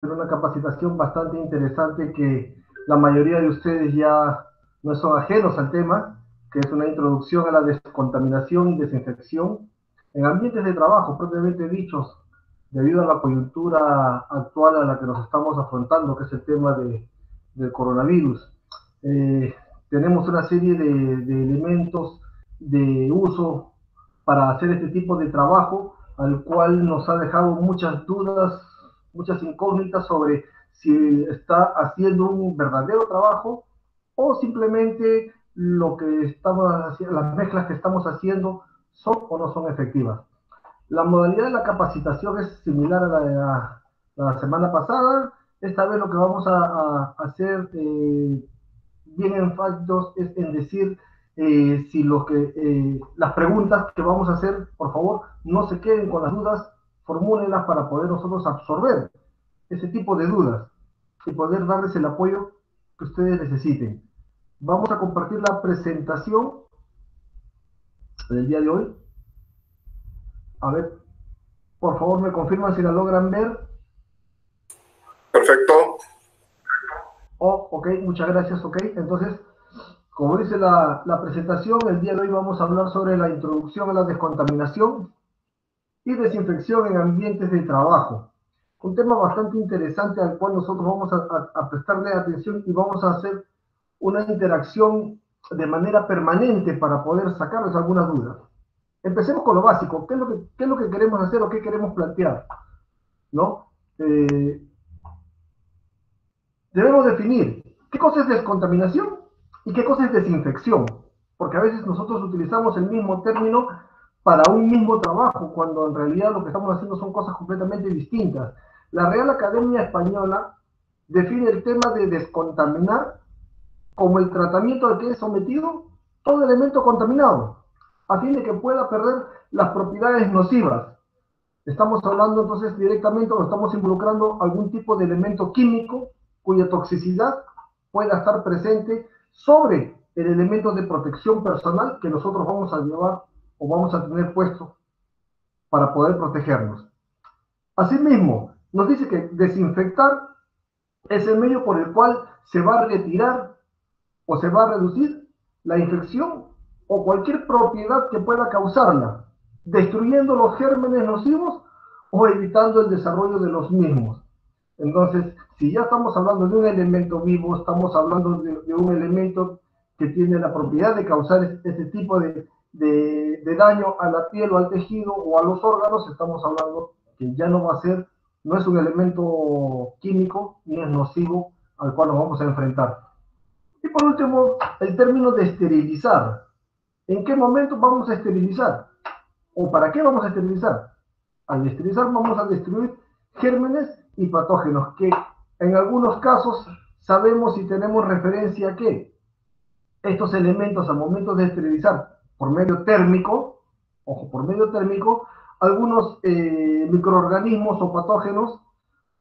una capacitación bastante interesante que la mayoría de ustedes ya no son ajenos al tema, que es una introducción a la descontaminación y desinfección en ambientes de trabajo propiamente dichos, debido a la coyuntura actual a la que nos estamos afrontando, que es el tema del coronavirus. Eh, Tenemos una serie de elementos de uso para hacer este tipo de trabajo, al cual nos ha dejado muchas dudas, muchas incógnitas sobre si está haciendo un verdadero trabajo o simplemente lo que estamos haciendo, las mezclas que estamos haciendo son o no son efectivas. La modalidad de la capacitación es similar a la semana pasada. Esta vez lo que vamos a hacer bien enfáticos es en decir si las preguntas que vamos a hacer, por favor, no se queden con las dudas, formúlenlas para poder nosotros absorber ese tipo de dudas y poder darles el apoyo que ustedes necesiten. Vamos a compartir la presentación del día de hoy. A ver, por favor, me confirman si la logran ver. Perfecto. Oh, ok, muchas gracias, ok. Entonces, como dice la presentación, el día de hoy vamos a hablar sobre la introducción a la descontaminación y desinfección en ambientes de trabajo. Un tema bastante interesante al cual nosotros vamos a prestarle atención y vamos a hacer una interacción de manera permanente para poder sacarles algunas dudas. Empecemos con lo básico. ¿Qué es lo que queremos hacer o qué queremos plantear? ¿No? Debemos definir qué cosa es descontaminación y qué cosa es desinfección, porque a veces nosotros utilizamos el mismo término para un mismo trabajo, cuando en realidad lo que estamos haciendo son cosas completamente distintas. La Real Academia Española define el tema de descontaminar como el tratamiento al que es sometido todo elemento contaminado, a fin de que pueda perder las propiedades nocivas. Estamos hablando entonces directamente o estamos involucrando algún tipo de elemento químico cuya toxicidad pueda estar presente sobre el elemento de protección personal que nosotros vamos a llevar o vamos a tener puesto para poder protegernos. Asimismo, nos dice que desinfectar es el medio por el cual se va a retirar o se va a reducir la infección o cualquier propiedad que pueda causarla, destruyendo los gérmenes nocivos o evitando el desarrollo de los mismos. Entonces, si ya estamos hablando de un elemento vivo, estamos hablando de un elemento que tiene la propiedad de causar ese tipo de daño a la piel o al tejido o a los órganos, estamos hablando que ya no va a ser, no es un elemento químico ni es nocivo al cual nos vamos a enfrentar. Y por último, el término de esterilizar. ¿En qué momento vamos a esterilizar? ¿O para qué vamos a esterilizar? Al esterilizar vamos a destruir gérmenes y patógenos que en algunos casos sabemos y tenemos referencia a que estos elementos al momento de esterilizar por medio térmico, ojo, por medio térmico, algunos microorganismos o patógenos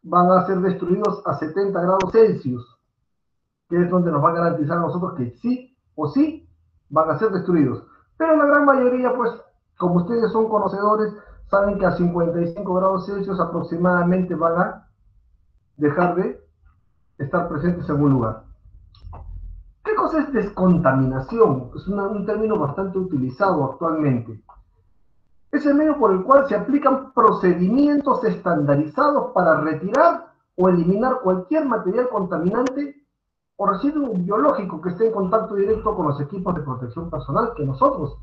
van a ser destruidos a 70 grados Celsius, que es donde nos va a garantizar a nosotros que sí o sí van a ser destruidos. Pero la gran mayoría, pues, como ustedes son conocedores, saben que a 55 grados Celsius aproximadamente van a dejar de estar presentes en un lugar. ¿Qué cosa es descontaminación? Es un término bastante utilizado actualmente. Es el medio por el cual se aplican procedimientos estandarizados para retirar o eliminar cualquier material contaminante o residuo biológico que esté en contacto directo con los equipos de protección personal que nosotros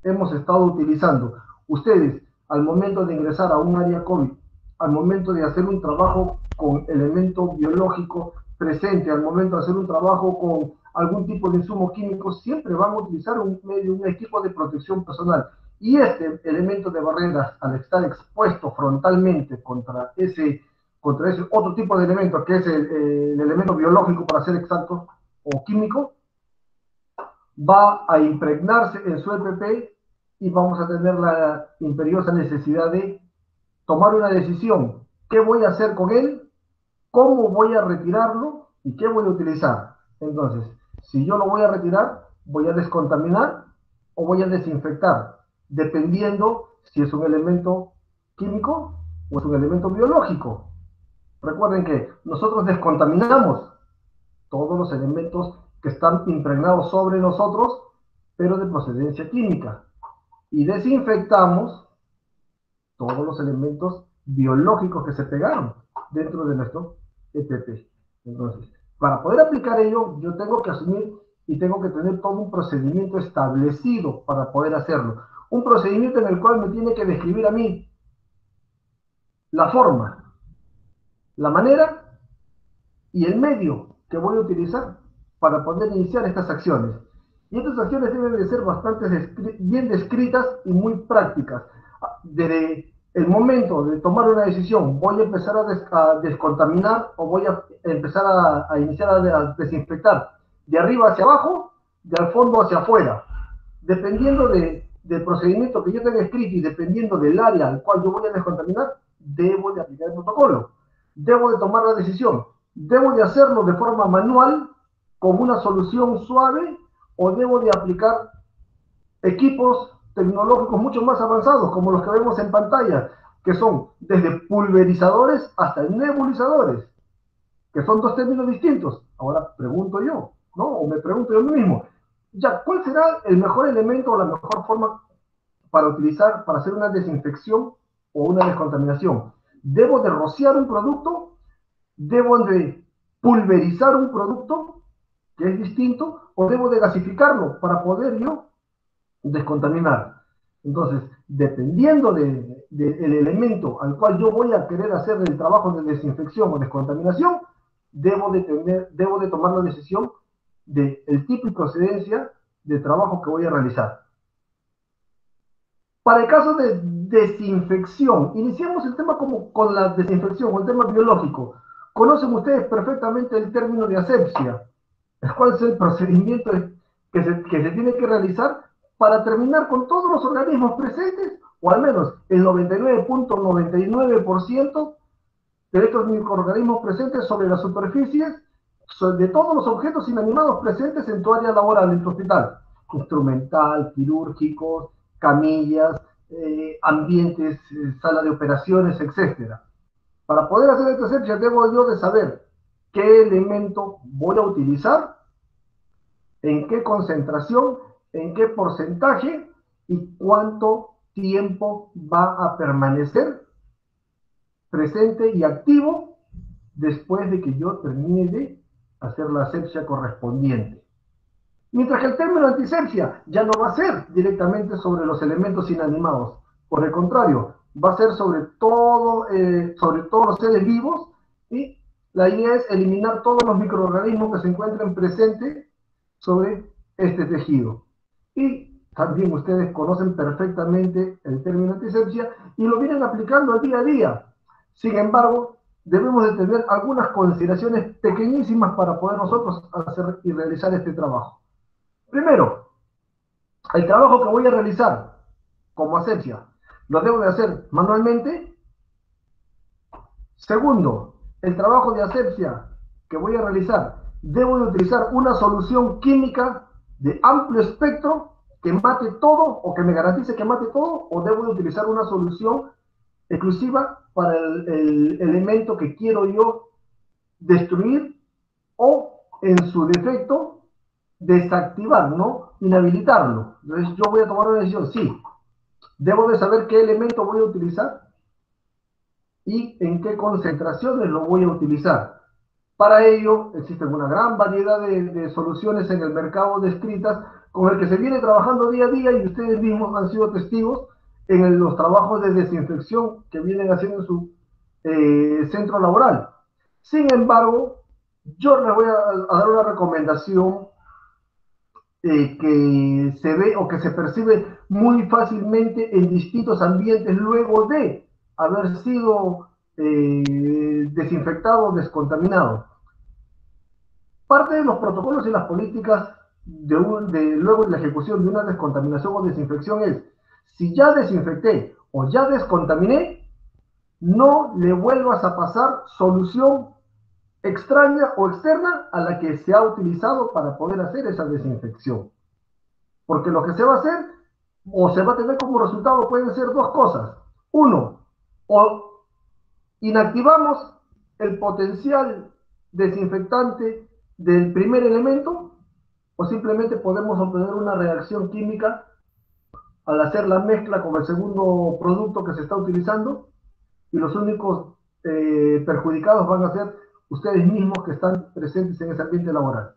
hemos estado utilizando. Ustedes, al momento de ingresar a un área COVID, al momento de hacer un trabajo con elemento biológico presente, al momento de hacer un trabajo con algún tipo de insumo químico, siempre van a utilizar un equipo de protección personal. Y este elemento de barreras, al estar expuesto frontalmente contra ese otro tipo de elemento, que es el elemento biológico, para ser exacto, o químico, va a impregnarse en su EPP y vamos a tener la imperiosa necesidad de tomar una decisión. ¿Qué voy a hacer con él? ¿Cómo voy a retirarlo? ¿Y qué voy a utilizar? Entonces, si yo lo voy a retirar, voy a descontaminar o voy a desinfectar, dependiendo si es un elemento químico o es un elemento biológico. Recuerden que nosotros descontaminamos todos los elementos que están impregnados sobre nosotros, pero de procedencia química, y desinfectamos todos los elementos biológicos que se pegaron dentro de nuestro EPP. Entonces, para poder aplicar ello, yo tengo que asumir y tengo que tener todo un procedimiento establecido para poder hacerlo. Un procedimiento en el cual me tiene que describir a mí la forma, la manera y el medio que voy a utilizar para poder iniciar estas acciones. Y estas acciones deben de ser bastante bien descritas y muy prácticas. Desde el momento de tomar una decisión, voy a empezar a descontaminar o voy a empezar a iniciar a desinfectar de arriba hacia abajo, del fondo hacia afuera. Dependiendo del procedimiento que yo tenga escrito y dependiendo del área al cual yo voy a descontaminar, debo de aplicar el protocolo. Debo de tomar la decisión. Debo de hacerlo de forma manual, con una solución suave, o debo de aplicar equipos tecnológicos mucho más avanzados, como los que vemos en pantalla, que son desde pulverizadores hasta nebulizadores, que son dos términos distintos. Ahora pregunto yo, ¿no? O me pregunto yo mismo, ya, ¿cuál será el mejor elemento o la mejor forma para utilizar, para hacer una desinfección o una descontaminación? ¿Debo de rociar un producto? ¿Debo de pulverizar un producto, que es distinto? ¿O debo de gasificarlo para poder yo descontaminar? Entonces, dependiendo del elemento al cual yo voy a querer hacer el trabajo de desinfección o descontaminación, debo de tomar la decisión del tipo y procedencia de trabajo que voy a realizar. Para el caso de desinfección, iniciamos el tema como con la desinfección, o el tema biológico. Conocen ustedes perfectamente el término de asepsia. ¿Cuál es el procedimiento que se tiene que realizar para terminar con todos los organismos presentes, o al menos el 99.99% de estos microorganismos presentes sobre las superficies de todos los objetos inanimados presentes en tu área laboral, en tu hospital? Instrumental, quirúrgicos, camillas, ambientes, sala de operaciones, etcétera. Para poder hacer esta asepsia, debo yo de saber qué elemento voy a utilizar, en qué concentración, en qué porcentaje y cuánto tiempo va a permanecer presente y activo después de que yo termine de hacer la asepsia correspondiente. Mientras que el término antisepsia ya no va a ser directamente sobre los elementos inanimados, por el contrario, va a ser sobre todos los seres vivos, y la idea es eliminar todos los microorganismos que se encuentren presentes sobre este tejido. Y también ustedes conocen perfectamente el término antisepsia y lo vienen aplicando al día a día. Sin embargo, debemos de tener algunas consideraciones pequeñísimas para poder nosotros hacer y realizar este trabajo. Primero, el trabajo que voy a realizar como asepsia, ¿lo debo de hacer manualmente? Segundo, el trabajo de asepsia que voy a realizar, ¿debo de utilizar una solución química de amplio espectro que mate todo o que me garantice que mate todo, o debo de utilizar una solución exclusiva para el elemento que quiero yo destruir, o en su defecto desactivar, ¿no? Inhabilitarlo? Entonces yo voy a tomar una decisión, sí, debo de saber qué elemento voy a utilizar y en qué concentraciones lo voy a utilizar. Para ello existen una gran variedad de soluciones en el mercado descritas, con el que se viene trabajando día a día, y ustedes mismos han sido testigos en los trabajos de desinfección que vienen haciendo en su centro laboral. Sin embargo, yo les voy a dar una recomendación que se ve o que se percibe muy fácilmente en distintos ambientes luego de haber sido desinfectado o descontaminado. Parte de los protocolos y las políticas luego de la ejecución de una descontaminación o desinfección es: si ya desinfecté o ya descontaminé, no le vuelvas a pasar solución extraña o externa a la que se ha utilizado para poder hacer esa desinfección. Porque lo que se va a hacer o se va a tener como resultado pueden ser dos cosas. Uno, o inactivamos el potencial desinfectante del primer elemento o simplemente podemos obtener una reacción química al hacer la mezcla con el segundo producto que se está utilizando y los únicos perjudicados van a ser ustedes mismos que están presentes en ese ambiente laboral.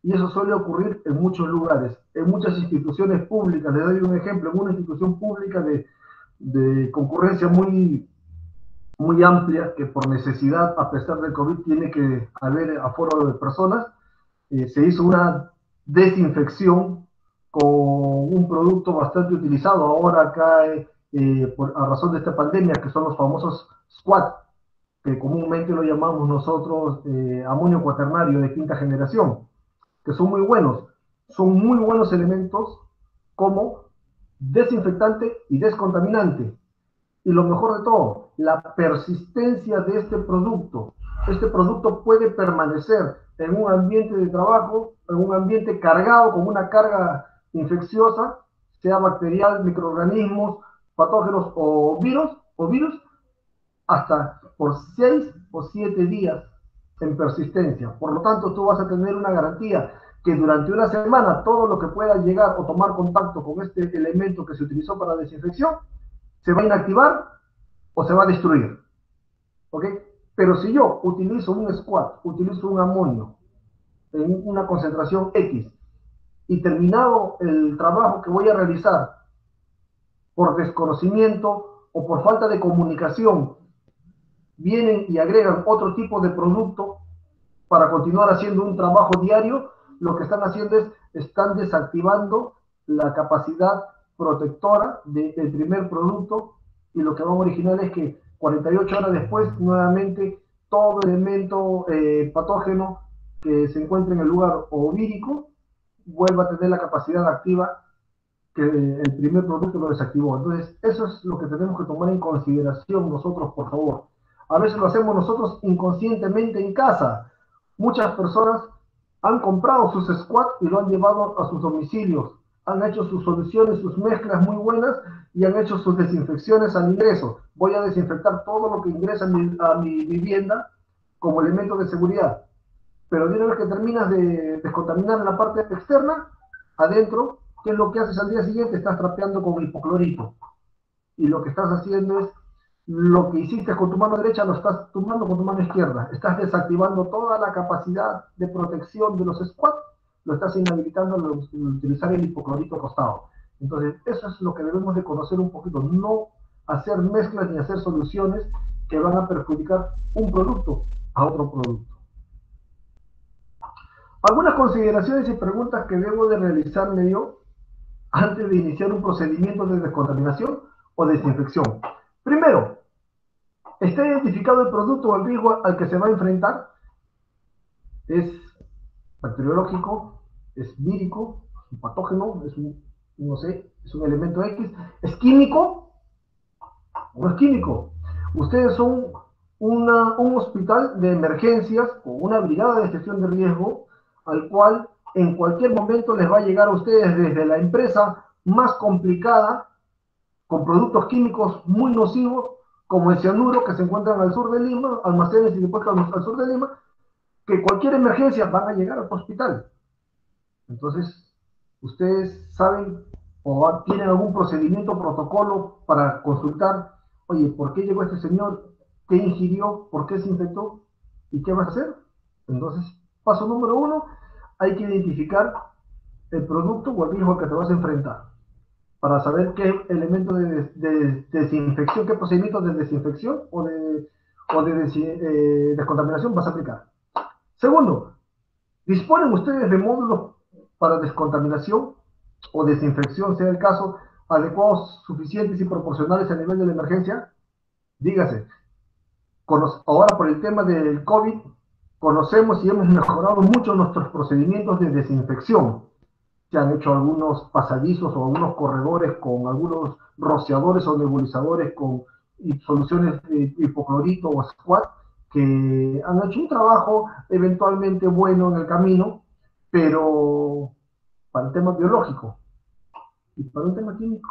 Y eso suele ocurrir en muchos lugares, en muchas instituciones públicas. Les doy un ejemplo, en una institución pública de concurrencia muy amplia, que por necesidad, a pesar del COVID, tiene que haber aforo de personas, se hizo una desinfección con un producto bastante utilizado ahora acá a razón de esta pandemia, que son los famosos squat, que comúnmente lo llamamos nosotros amonio cuaternario de quinta generación, que son muy buenos elementos como desinfectante y descontaminante. Y lo mejor de todo, la persistencia de este producto. Este producto puede permanecer en un ambiente de trabajo, en un ambiente cargado con una carga infecciosa, sea bacterial, microorganismos, patógenos o virus, hasta por 6 o 7 días en persistencia. Por lo tanto, tú vas a tener una garantía que durante una semana todo lo que pueda llegar o tomar contacto con este elemento que se utilizó para desinfección se va a inactivar o se va a destruir. ¿Ok? Pero si yo utilizo un squat, utilizo un amonio en una concentración X y terminado el trabajo que voy a realizar por desconocimiento o por falta de comunicación, vienen y agregan otro tipo de producto para continuar haciendo un trabajo diario, lo que están haciendo es, están desactivando la capacidad protectora del primer producto y lo que va a originar es que 48 horas después, nuevamente, todo elemento patógeno que se encuentre en el lugar ovírico vuelva a tener la capacidad activa que el primer producto lo desactivó. Entonces, eso es lo que tenemos que tomar en consideración nosotros, por favor. A veces lo hacemos nosotros inconscientemente en casa. Muchas personas han comprado sus squats y lo han llevado a sus domicilios. Han hecho sus soluciones, sus mezclas muy buenas y han hecho sus desinfecciones al ingreso. Voy a desinfectar todo lo que ingresa a mi vivienda como elemento de seguridad. Pero de una vez que terminas de descontaminar la parte externa, adentro, ¿qué es lo que haces al día siguiente? Estás trapeando con hipoclorito. Y lo que estás haciendo es, lo que hiciste con tu mano derecha lo estás tomando con tu mano izquierda. Estás desactivando toda la capacidad de protección de los squats, lo estás inhabilitando al utilizar el hipoclorito acostado. Entonces, eso es lo que debemos de conocer un poquito. No hacer mezclas ni hacer soluciones que van a perjudicar un producto a otro producto. Algunas consideraciones y preguntas que debo de realizarme yo antes de iniciar un procedimiento de descontaminación o desinfección. Primero, ¿está identificado el producto o el riesgo al que se va a enfrentar? ¿Es bacteriológico? ¿Es vírico? ¿Es un patógeno? ¿Es un, no sé, es un elemento X? ¿Es químico? ¿O no es químico? Ustedes son un hospital de emergencias o una brigada de gestión de riesgo al cual en cualquier momento les va a llegar a ustedes desde la empresa más complicada con productos químicos muy nocivos como el cianuro que se encuentran al sur de Lima, almacenes y depósitos al sur de Lima, que cualquier emergencia van a llegar al hospital. Entonces, ustedes saben o tienen algún procedimiento, protocolo para consultar, oye, ¿por qué llegó este señor? ¿Qué ingirió? ¿Por qué se infectó? ¿Y qué va a hacer? Entonces, paso número 1, hay que identificar el producto o el riesgo al que te vas a enfrentar para saber qué elemento de desinfección, qué procedimiento de desinfección o de descontaminación vas a aplicar. Segundo, ¿disponen ustedes de módulos para descontaminación o desinfección, sea el caso, adecuados, suficientes y proporcionales a nivel de la emergencia? Dígase, ahora por el tema del COVID, conocemos y hemos mejorado mucho nuestros procedimientos de desinfección. Se han hecho algunos pasadizos o algunos corredores con algunos rociadores o nebulizadores con soluciones de hipoclorito o squat que han hecho un trabajo eventualmente bueno en el camino, pero para el tema biológico y para un tema químico,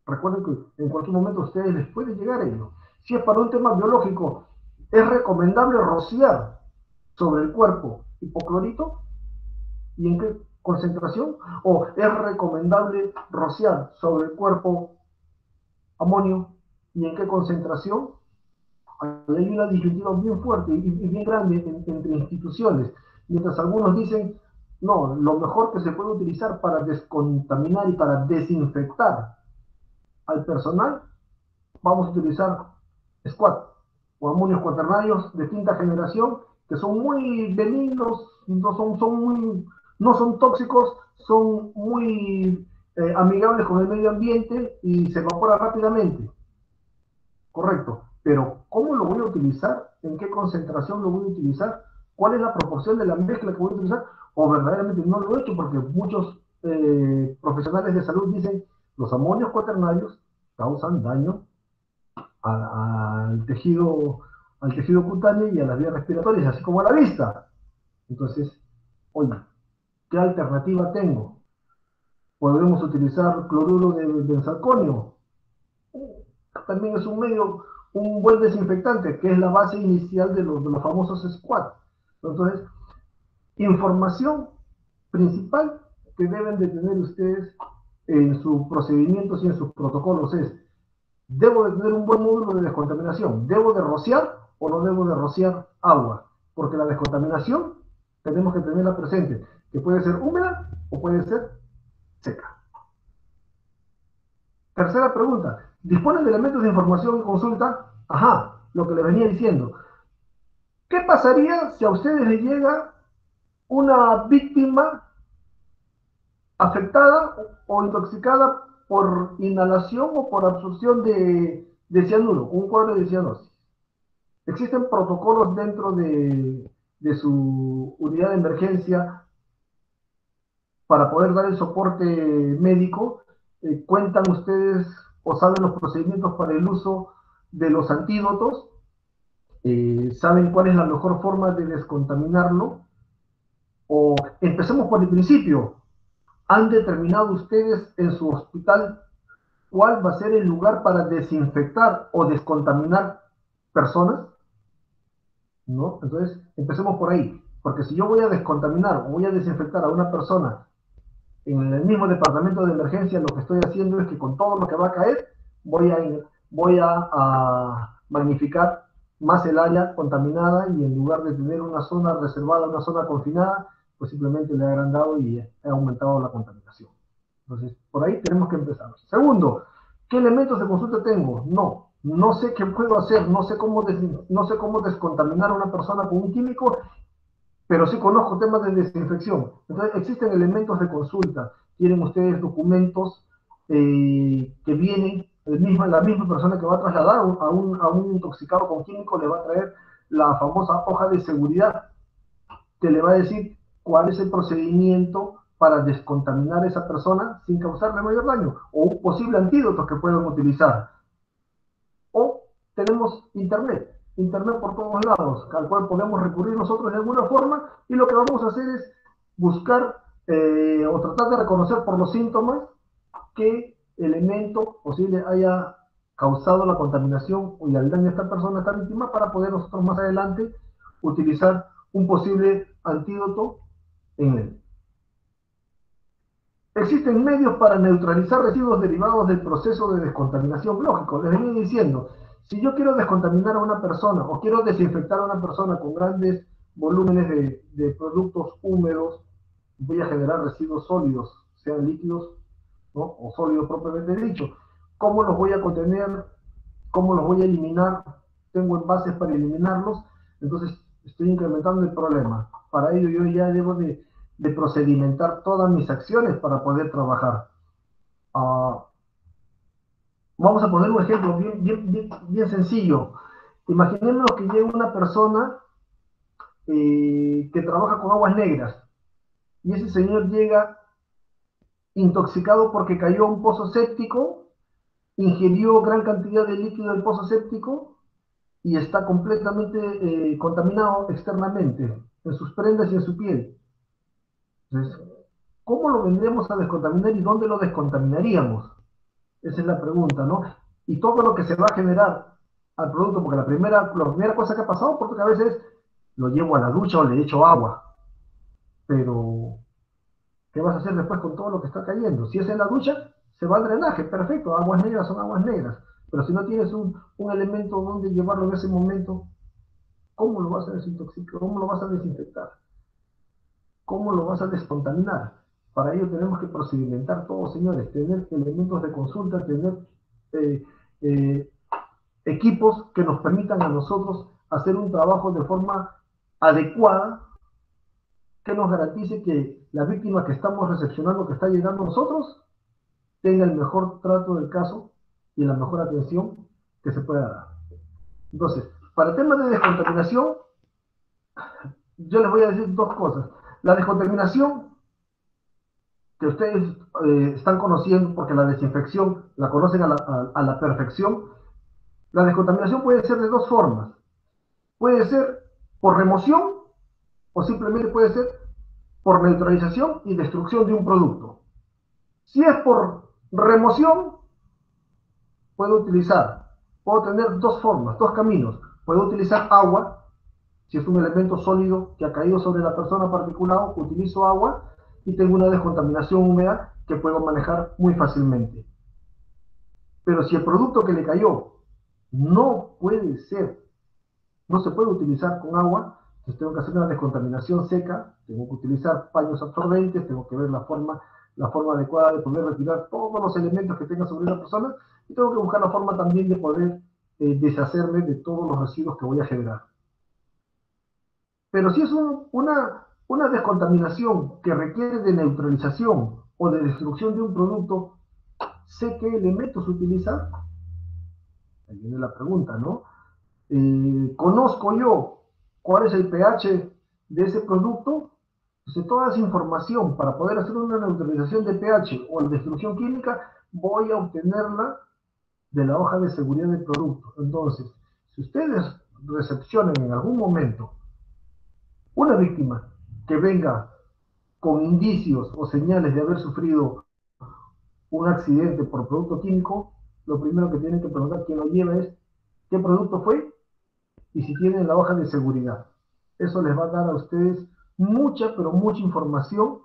recuerden que en cualquier momento a ustedes les puede llegar ello. Si es para un tema biológico, ¿Es recomendable rociar sobre el cuerpo hipoclorito? ¿Y en qué concentración? ¿O es recomendable rociar sobre el cuerpo amonio? ¿Y en qué concentración? Hay una disyuntiva bien fuerte y bien grande entre instituciones. Mientras algunos dicen, no, lo mejor que se puede utilizar para descontaminar y para desinfectar al personal, vamos a utilizar squat o amonios cuaternarios de quinta generación, que son muy benignos, no son tóxicos, son muy amigables con el medio ambiente y se evapora rápidamente. Correcto, pero ¿cómo lo voy a utilizar? ¿En qué concentración lo voy a utilizar? ¿Cuál es la proporción de la mezcla que voy a utilizar? O verdaderamente no lo he hecho porque muchos profesionales de salud dicen los amonios cuaternarios causan daño al tejido, al tejido cutáneo y a las vías respiratorias, así como a la vista. Entonces, oye, ¿qué alternativa tengo? ¿Podemos utilizar cloruro de benzalconio? También es un buen desinfectante, que es la base inicial de los famosos squats. Entonces, información principal que deben de tener ustedes en sus procedimientos y en sus protocolos es, ¿debo de tener un buen módulo de descontaminación? ¿Debo de rociar o no debo de rociar agua? Porque la descontaminación tenemos que tenerla presente, que puede ser húmeda o puede ser seca. Tercera pregunta, ¿disponen de elementos de información y consulta? Ajá, lo que les venía diciendo. ¿Qué pasaría si a ustedes les llega una víctima afectada o intoxicada por inhalación o por absorción de cianuro, un cuadro de cianosis? Existen protocolos dentro de su unidad de emergencia para poder dar el soporte médico. ¿Cuentan ustedes o saben los procedimientos para el uso de los antídotos? ¿Saben cuál es la mejor forma de descontaminarlo? O empecemos por el principio. ¿Han determinado ustedes en su hospital cuál va a ser el lugar para desinfectar o descontaminar personas? ¿No? Entonces, empecemos por ahí. Porque si yo voy a descontaminar o voy a desinfectar a una persona en el mismo departamento de emergencia, lo que estoy haciendo es que con todo lo que va a caer, voy a, a magnificar más el área contaminada y en lugar de tener una zona reservada, una zona confinada, pues simplemente le he agrandado y he aumentado la contaminación. Entonces, por ahí tenemos que empezar. Segundo, ¿qué elementos de consulta tengo? No sé qué puedo hacer, no sé cómo descontaminar a una persona con un químico, pero sí conozco temas de desinfección. Entonces, existen elementos de consulta. Tienen ustedes documentos que vienen, la misma persona que va a trasladar a un intoxicado con químico le va a traer la famosa hoja de seguridad, que le va a decir cuál es el procedimiento para descontaminar a esa persona sin causarle mayor daño, o un posible antídoto que puedan utilizar. O tenemos internet por todos lados, al cual podemos recurrir nosotros de alguna forma, y lo que vamos a hacer es buscar o tratar de reconocer por los síntomas qué elemento posible haya causado la contaminación o el daño a esta persona, a esta víctima, para poder nosotros más adelante utilizar un posible antídoto en él. Existen medios para neutralizar residuos derivados del proceso de descontaminación. Lógico, les venía diciendo, si yo quiero descontaminar a una persona o quiero desinfectar a una persona con grandes volúmenes de productos húmedos, voy a generar residuos sólidos, sean líquidos, ¿no? O sólidos propiamente dicho. ¿Cómo los voy a contener? ¿Cómo los voy a eliminar? Tengo envases para eliminarlos, entonces estoy incrementando el problema. Para ello yo ya debo de procedimentar todas mis acciones para poder trabajar. Vamos a poner un ejemplo bien sencillo. Imaginemos que llega una persona que trabaja con aguas negras y ese señor llega intoxicado porque cayó a un pozo séptico, ingirió gran cantidad de líquido del pozo séptico y está completamente contaminado externamente, en sus prendas y en su piel. Entonces, ¿cómo lo vendríamos a descontaminar y dónde lo descontaminaríamos? Esa es la pregunta, ¿no? Y todo lo que se va a generar. al producto, porque la primera cosa que ha pasado, porque a veces lo llevo a la ducha o le echo agua, pero ¿qué vas a hacer después con todo lo que está cayendo? Si es en la ducha, se va al drenaje, perfecto, aguas negras son aguas negras, pero si no tienes un elemento donde llevarlo en ese momento, ¿cómo lo vas a desintoxicar? ¿Cómo lo vas a desinfectar? ¿Cómo lo vas a descontaminar? Para ello tenemos que procedimentar todo, señores, tener elementos de consulta, tener eh, eh, equipos que nos permitan a nosotros hacer un trabajo de forma adecuada, que nos garantice que la víctima que estamos recepcionando, que está llegando a nosotros, tenga el mejor trato del caso y la mejor atención que se pueda dar. Entonces, para el tema de descontaminación, yo les voy a decir dos cosas. La descontaminación que ustedes están conociendo, porque la desinfección la conocen a la perfección, la descontaminación puede ser de dos formas. Puede ser por remoción o simplemente puede ser por neutralización y destrucción de un producto. Si es por remoción, puedo tener dos formas, dos caminos. Puedo utilizar agua, si es un elemento sólido que ha caído sobre la persona particular, utilizo agua y tengo una descontaminación húmeda que puedo manejar muy fácilmente. Pero si el producto que le cayó no puede ser, no se puede utilizar con agua, entonces tengo que hacer una descontaminación seca, tengo que utilizar paños absorbentes, tengo que ver la forma adecuada de poder retirar todos los elementos que tenga sobre la persona y tengo que buscar la forma también de poder deshacerme de todos los residuos que voy a generar. Pero si es una descontaminación que requiere de neutralización o de destrucción de un producto, sé qué elementos utilizar. Ahí viene la pregunta, ¿no? ¿Conozco yo cuál es el pH de ese producto? Entonces, toda esa información para poder hacer una neutralización de pH o destrucción química, voy a obtenerla de la hoja de seguridad del producto. Entonces, si ustedes recepcionan en algún momento una víctima que venga con indicios o señales de haber sufrido un accidente por producto químico, lo primero que tienen que preguntar quién lo lleva es qué producto fue y si tienen la hoja de seguridad. Eso les va a dar a ustedes mucha, pero mucha información,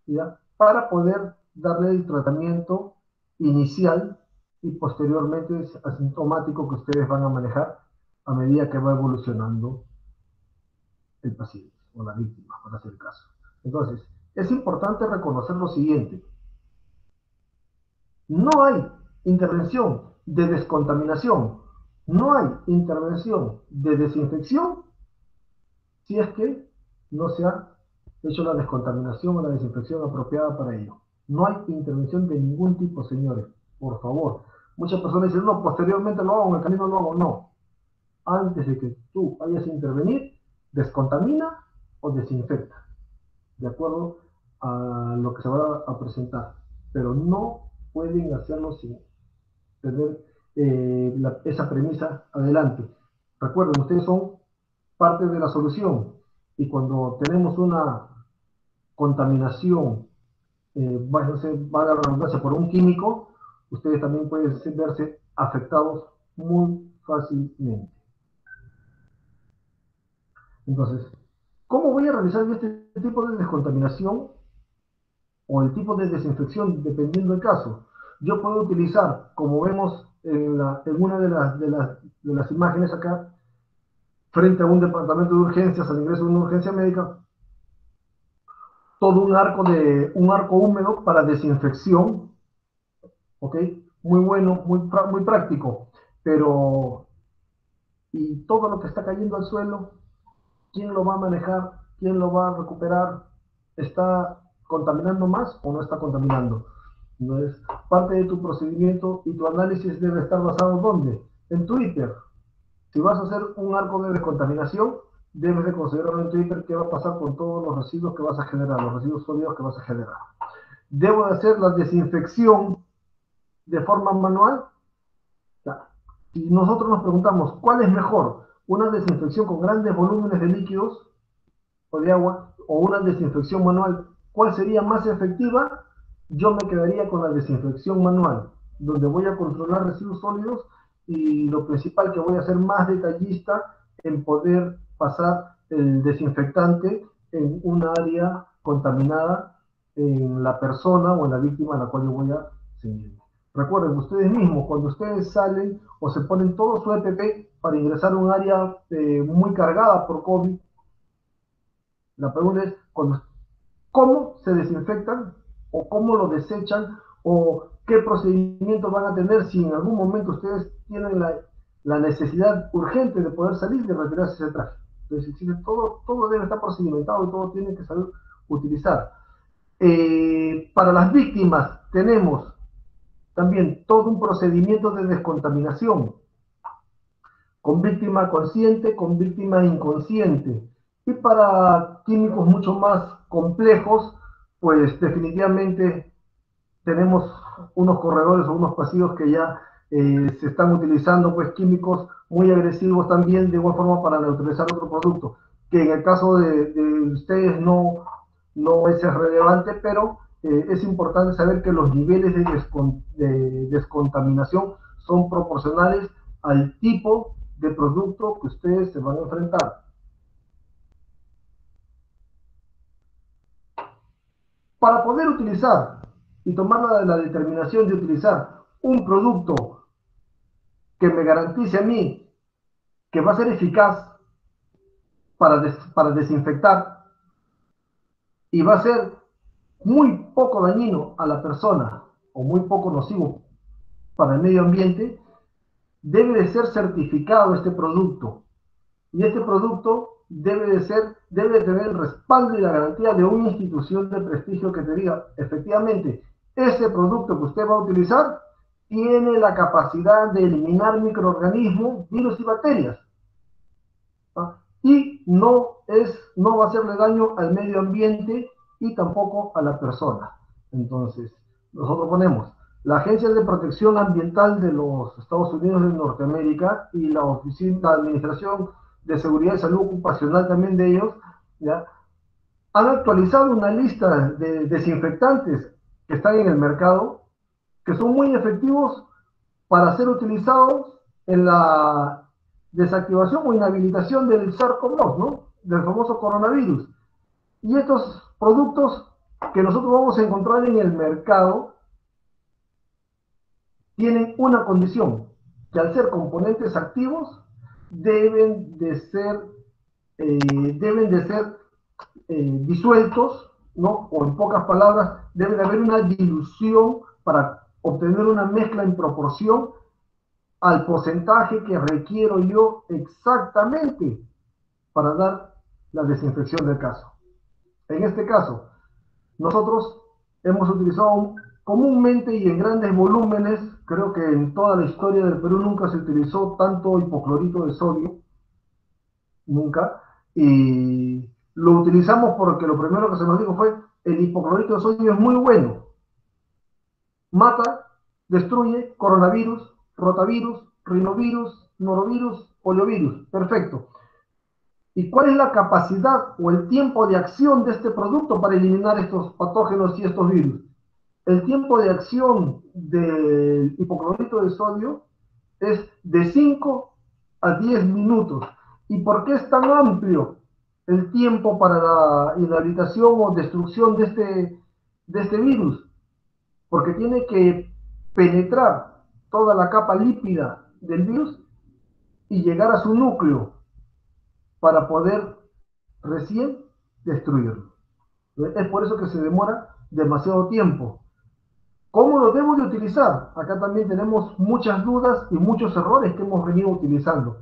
¿ya? Para poder darle el tratamiento inicial y posteriormente asintomático que ustedes van a manejar a medida que va evolucionando el paciente o la víctima, para hacer caso. Entonces, es importante reconocer lo siguiente. No hay intervención de descontaminación, no hay intervención de desinfección si es que no se ha hecho la descontaminación o la desinfección apropiada para ello. No hay intervención de ningún tipo, señores, por favor. Muchas personas dicen, no, posteriormente lo hago, en el camino lo hago. No. Antes de que tú vayas a intervenir, descontamina o desinfecta, de acuerdo a lo que se va a presentar. Pero no pueden hacerlo sin tener esa premisa adelante. Recuerden, ustedes son parte de la solución y cuando tenemos una contaminación, va a la redundancia por un químico, ustedes también pueden verse afectados muy fácilmente. Entonces, ¿cómo voy a realizar este tipo de descontaminación o el tipo de desinfección dependiendo del caso? Yo puedo utilizar, como vemos en una de las imágenes acá, frente a un departamento de urgencias, al ingreso de una urgencia médica, todo un arco húmedo para desinfección, ¿ok? Muy bueno, muy práctico, pero ¿y todo lo que está cayendo al suelo? ¿Quién lo va a manejar? ¿Quién lo va a recuperar? ¿Está contaminando más o no está contaminando? Entonces, parte de tu procedimiento y tu análisis debe estar basado ¿dónde? En Twitter. Si vas a hacer un arco de descontaminación, debes de considerar en Twitter qué va a pasar con todos los residuos que vas a generar, los residuos sólidos que vas a generar. Debo de hacer la desinfección de forma manual. Si nosotros nos preguntamos cuál es mejor, una desinfección con grandes volúmenes de líquidos o de agua o una desinfección manual, ¿cuál sería más efectiva? Yo me quedaría con la desinfección manual, donde voy a controlar residuos sólidos y lo principal que voy a ser más detallista en poder pasar el desinfectante en un área contaminada en la persona o en la víctima a la cual yo voy a seguir. Recuerden, ustedes mismos, cuando ustedes salen o se ponen todo su EPP para ingresar a un área muy cargada por COVID, la pregunta es, ¿cómo se desinfectan o cómo lo desechan o qué procedimientos van a tener si en algún momento ustedes tienen la necesidad urgente de poder salir y de retirarse ese traje? Entonces, todo debe estar procedimentado y todo tiene que saber utilizar. Para las víctimas tenemos también todo un procedimiento de descontaminación, con víctima consciente, con víctima inconsciente. Y para químicos mucho más complejos, pues definitivamente tenemos unos corredores o unos pasillos que ya se están utilizando, pues químicos muy agresivos también, de igual forma para neutralizar otro producto, que en el caso de ustedes no es relevante, pero es importante saber que los niveles de descontaminación son proporcionales al tipo de producto que ustedes se van a enfrentar. Para poder utilizar y tomar la determinación de utilizar un producto que me garantice a mí que va a ser eficaz para desinfectar y va a ser muy poco dañino a la persona o muy poco nocivo para el medio ambiente, debe de ser certificado este producto. Y este producto debe de tener el respaldo y la garantía de una institución de prestigio que te diga, efectivamente, ese producto que usted va a utilizar tiene la capacidad de eliminar microorganismos, virus y bacterias. ¿Ah? Y no va a hacerle daño al medio ambiente y tampoco a la persona. Entonces, nosotros ponemos la Agencia de Protección Ambiental de los Estados Unidos de Norteamérica y la Administración de Seguridad y Salud Ocupacional también de ellos, ¿ya? Han actualizado una lista de desinfectantes que están en el mercado, que son muy efectivos para ser utilizados en la desactivación o inhabilitación del SARS-CoV-2, ¿no? Del famoso coronavirus. Y estos productos que nosotros vamos a encontrar en el mercado tienen una condición, que al ser componentes activos deben de ser, disueltos, ¿no? O en pocas palabras, debe de haber una dilución para obtener una mezcla en proporción al porcentaje que requiero yo exactamente para dar la desinfección del caso. En este caso, nosotros hemos utilizado comúnmente y en grandes volúmenes, creo que en toda la historia del Perú nunca se utilizó tanto hipoclorito de sodio, nunca, y lo utilizamos porque lo primero que se nos dijo fue, el hipoclorito de sodio es muy bueno, mata, destruye coronavirus, rotavirus, rinovirus, norovirus, poliovirus, perfecto. ¿Y cuál es la capacidad o el tiempo de acción de este producto para eliminar estos patógenos y estos virus? El tiempo de acción del hipoclorito de sodio es de 5 a 10 minutos. ¿Y por qué es tan amplio el tiempo para la inhabilitación o destrucción de este virus? Porque tiene que penetrar toda la capa lípida del virus y llegar a su núcleo para poder recién destruirlo. Es por eso que se demora demasiado tiempo. ¿Cómo lo debo de utilizar? Acá también tenemos muchas dudas y muchos errores que hemos venido utilizando.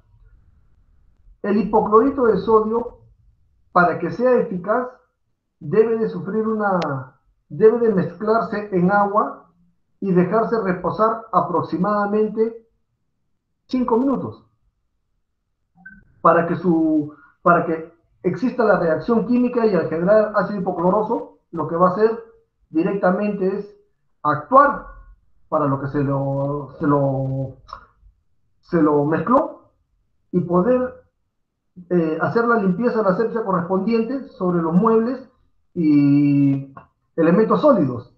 El hipoclorito de sodio, para que sea eficaz, debe de mezclarse en agua y dejarse reposar aproximadamente 5 minutos para que, para que exista la reacción química y al generar ácido hipocloroso, lo que va a hacer directamente es actuar para lo que se lo mezcló y poder hacer la limpieza, la asepsia correspondiente sobre los muebles y elementos sólidos.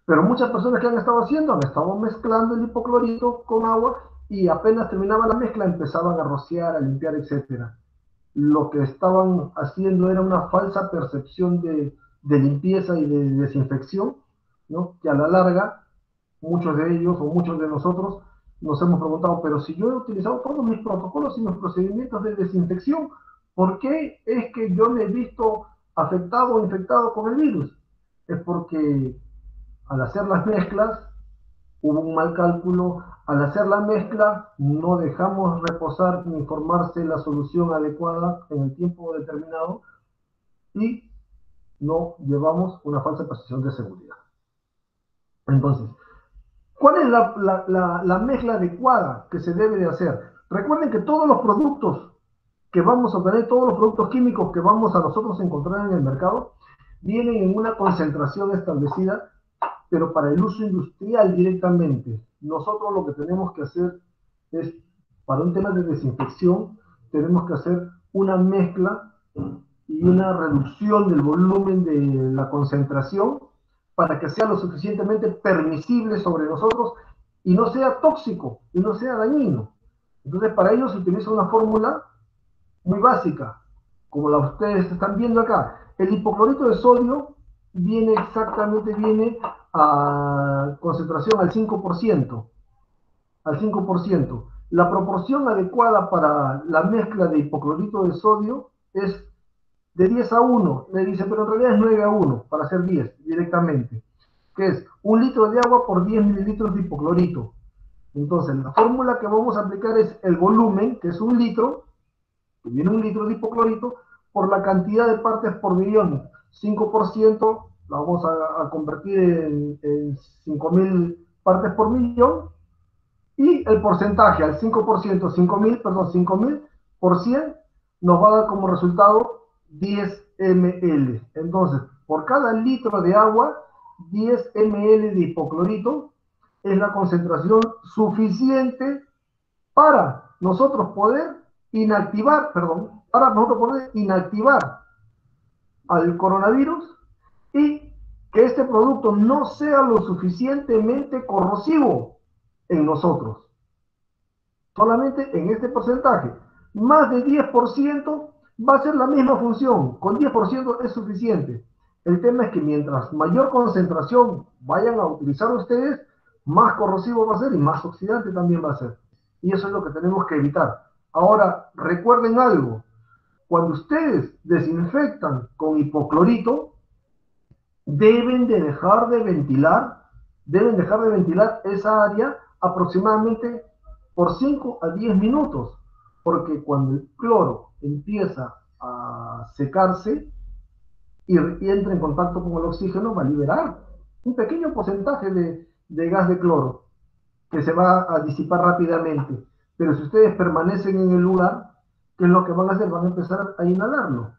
Pero muchas personas que han estado haciendo han estado mezclando el hipoclorito con agua y apenas terminaba la mezcla empezaban a rociar, a limpiar, etcétera. Lo que estaban haciendo era una falsa percepción de limpieza y de desinfección, ¿no? Que a la larga muchos de ellos o muchos de nosotros nos hemos preguntado, pero si yo he utilizado todos mis protocolos y mis procedimientos de desinfección, ¿por qué es que yo me he visto afectado o infectado con el virus? Es porque al hacer las mezclas hubo un mal cálculo, al hacer la mezcla no dejamos reposar ni formarse la solución adecuada en el tiempo determinado y no llevamos una falsa percepción de seguridad. Entonces, ¿cuál es la mezcla adecuada que se debe de hacer? Recuerden que todos los productos que vamos a obtener, todos los productos químicos que vamos a nosotros encontrar en el mercado, vienen en una concentración establecida, pero para el uso industrial directamente. Nosotros lo que tenemos que hacer es, para un tema de desinfección, tenemos que hacer una mezcla y una reducción del volumen de la concentración para que sea lo suficientemente permisible sobre nosotros y no sea tóxico y no sea dañino. Entonces, para ello se utiliza una fórmula muy básica, como la ustedes están viendo acá. El hipoclorito de sodio viene a concentración al 5%, al 5%. La proporción adecuada para la mezcla de hipoclorito de sodio es de 10 a 1, me dice, pero en realidad es 9 a 1, para hacer 10 directamente, que es 1 litro de agua por 10 mililitros de hipoclorito. Entonces, la fórmula que vamos a aplicar es el volumen, que es 1 litro, que viene 1 litro de hipoclorito, por la cantidad de partes por millón. 5% la vamos a convertir en 5.000 partes por millón, y el porcentaje al 5%, 5.000 por 100, nos va a dar como resultado 10 ml. Entonces, por cada litro de agua, 10 ml de hipoclorito es la concentración suficiente para nosotros poder inactivar al coronavirus y que este producto no sea lo suficientemente corrosivo en nosotros. Solamente en este porcentaje. Más de 10% va a ser la misma función. Con 10% es suficiente. El tema es que mientras mayor concentración vayan a utilizar ustedes, más corrosivo va a ser y más oxidante también va a ser. Y eso es lo que tenemos que evitar. Ahora, recuerden algo. Cuando ustedes desinfectan con hipoclorito, deben dejar de ventilar esa área aproximadamente por 5 a 10 minutos, porque cuando el cloro empieza a secarse y entra en contacto con el oxígeno, va a liberar un pequeño porcentaje de gas de cloro que se va a disipar rápidamente. Pero si ustedes permanecen en el lugar, ¿qué es lo que van a hacer? Van a empezar a inhalarlo.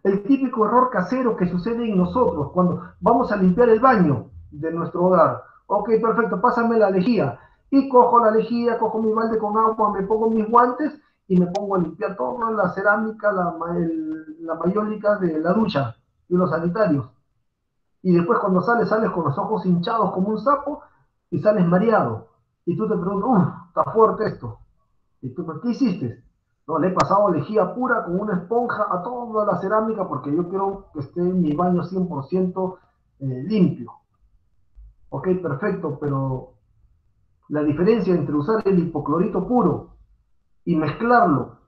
El típico error casero que sucede en nosotros cuando vamos a limpiar el baño de nuestro hogar. Ok, perfecto, pásame la lejía. Y cojo la lejía, cojo mi balde con agua, me pongo mis guantes y me pongo a limpiar toda la cerámica, la mayólica de la ducha y los sanitarios. Y después cuando sales con los ojos hinchados como un sapo y sales mareado. Y tú te preguntas, está fuerte esto. ¿Y tú, qué hiciste? No, le he pasado lejía pura con una esponja a toda la cerámica porque yo quiero que esté en mi baño 100% limpio. Ok, perfecto, pero la diferencia entre usar el hipoclorito puro y mezclarlo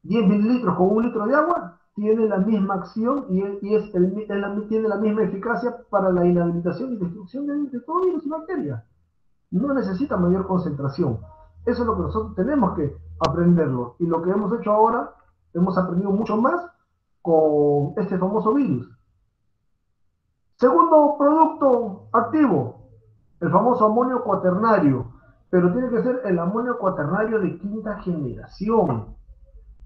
10 mililitros con 1 litro de agua tiene la misma acción tiene la misma eficacia para la inhabilitación y destrucción de todo virus y bacterias. No necesita mayor concentración. Eso es lo que nosotros tenemos que aprenderlo. Y lo que hemos hecho ahora, hemos aprendido mucho más con este famoso virus. Segundo producto activo, el famoso amonio cuaternario. Pero tiene que ser el amonio cuaternario de quinta generación.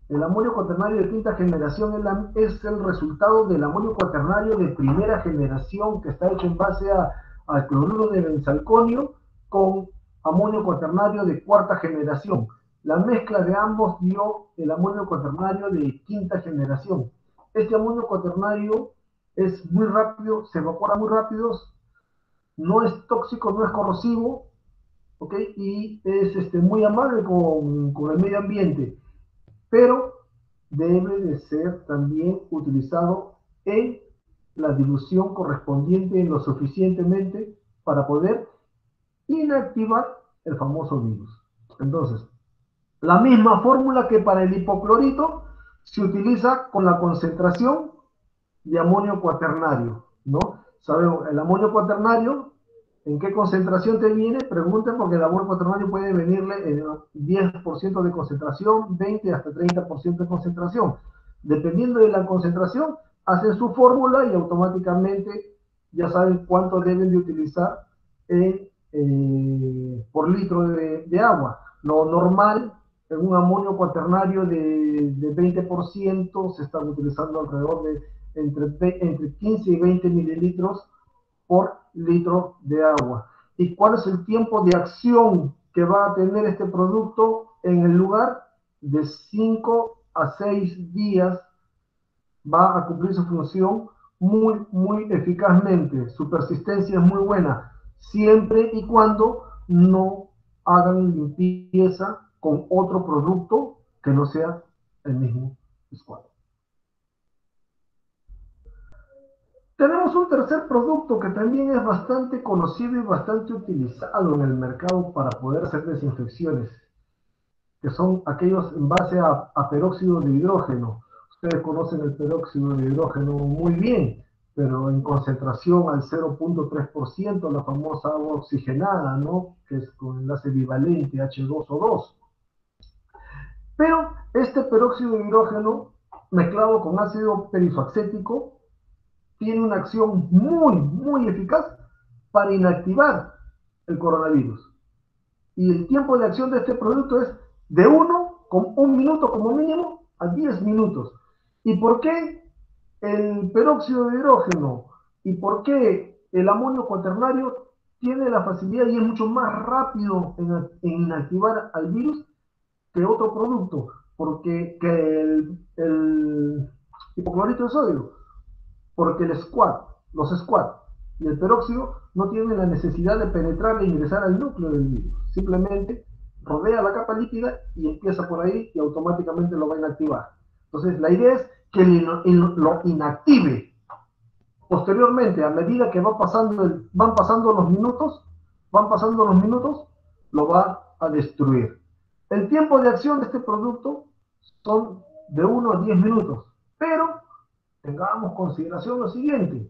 El amonio cuaternario de quinta generación es el resultado del amonio cuaternario de primera generación que está hecho en base al cloruro de benzalconio con amonio cuaternario de cuarta generación. La mezcla de ambos dio el amonio cuaternario de quinta generación. Este amonio cuaternario es muy rápido, se evapora muy rápido, no es tóxico, no es corrosivo ¿ok? Y es muy amable con el medio ambiente, pero debe de ser también utilizado en la dilución correspondiente lo suficientemente para poder inactivar el famoso virus. Entonces, la misma fórmula que para el hipoclorito se utiliza con la concentración de amonio cuaternario, ¿no? Sabemos, el amonio cuaternario, ¿en qué concentración te viene? Pregunten, porque el amonio cuaternario puede venirle en 10% de concentración, 20 hasta 30% de concentración. Dependiendo de la concentración, hacen su fórmula y automáticamente ya saben cuánto deben de utilizar por litro de agua. Lo normal en un amonio cuaternario de 20% se están utilizando alrededor de entre 15 y 20 mililitros por litro de agua. ¿Y cuál es el tiempo de acción que va a tener este producto en el lugar? De 5 a 6 días va a cumplir su función muy, muy eficazmente. Su persistencia es muy buena, siempre y cuando no hagan limpieza con otro producto que no sea el mismo squat. Tenemos un tercer producto que también es bastante conocido y bastante utilizado en el mercado para poder hacer desinfecciones, que son aquellos en base a peróxido de hidrógeno. Ustedes conocen el peróxido de hidrógeno muy bien, pero en concentración al 0.3%, la famosa agua oxigenada, ¿no? Que es con enlace bivalente H2O2. Pero este peróxido de hidrógeno mezclado con ácido perifaxético tiene una acción muy, muy eficaz para inactivar el coronavirus. Y el tiempo de acción de este producto es de 1 minuto como mínimo a 10 minutos. ¿Y por qué el peróxido de hidrógeno y por qué el amonio cuaternario tiene la facilidad y es mucho más rápido en inactivar al virus que otro producto? Porque que el hipoclorito de sodio, porque los squat y el peróxido no tienen la necesidad de penetrar e ingresar al núcleo del virus. Simplemente rodea la capa lípida y empieza por ahí y automáticamente lo va a inactivar. Entonces, la idea es que lo inactive. Posteriormente, a medida que van pasando los minutos, lo va a destruir. El tiempo de acción de este producto son de 1 a 10 minutos, pero tengamos consideración lo siguiente: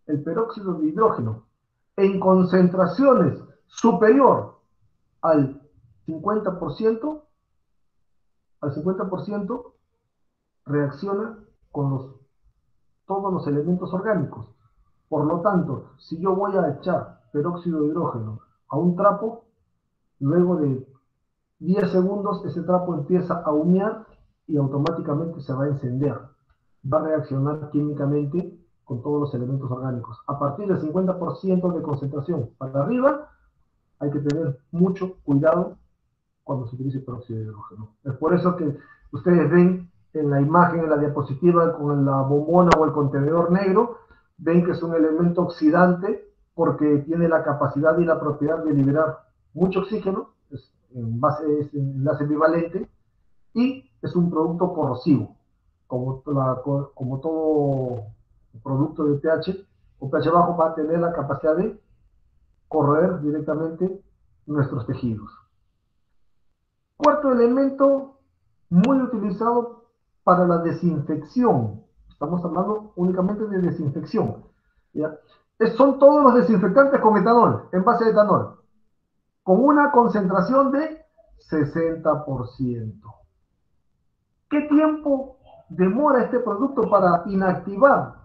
el peróxido de hidrógeno en concentraciones superior al 50%, al 50% reacciona con todos los elementos orgánicos. Por lo tanto, si yo voy a echar peróxido de hidrógeno a un trapo, luego de 10 segundos ese trapo empieza a humear y automáticamente se va a encender. Va a reaccionar químicamente con todos los elementos orgánicos. A partir del 50% de concentración para arriba, hay que tener mucho cuidado cuando se utilice peróxido de hidrógeno. Es por eso que ustedes ven en la imagen, en la diapositiva, con la bombona o el contenedor negro, ven que es un elemento oxidante porque tiene la capacidad y la propiedad de liberar mucho oxígeno, es enlace bivalente, y es un producto corrosivo, como todo producto de pH o pH bajo va a tener la capacidad de corroer directamente nuestros tejidos. Cuarto elemento muy utilizado para la desinfección. Estamos hablando únicamente de desinfección. ¿Ya? Son todos los desinfectantes con etanol, en base de etanol, con una concentración de 60%. ¿Qué tiempo demora este producto para inactivar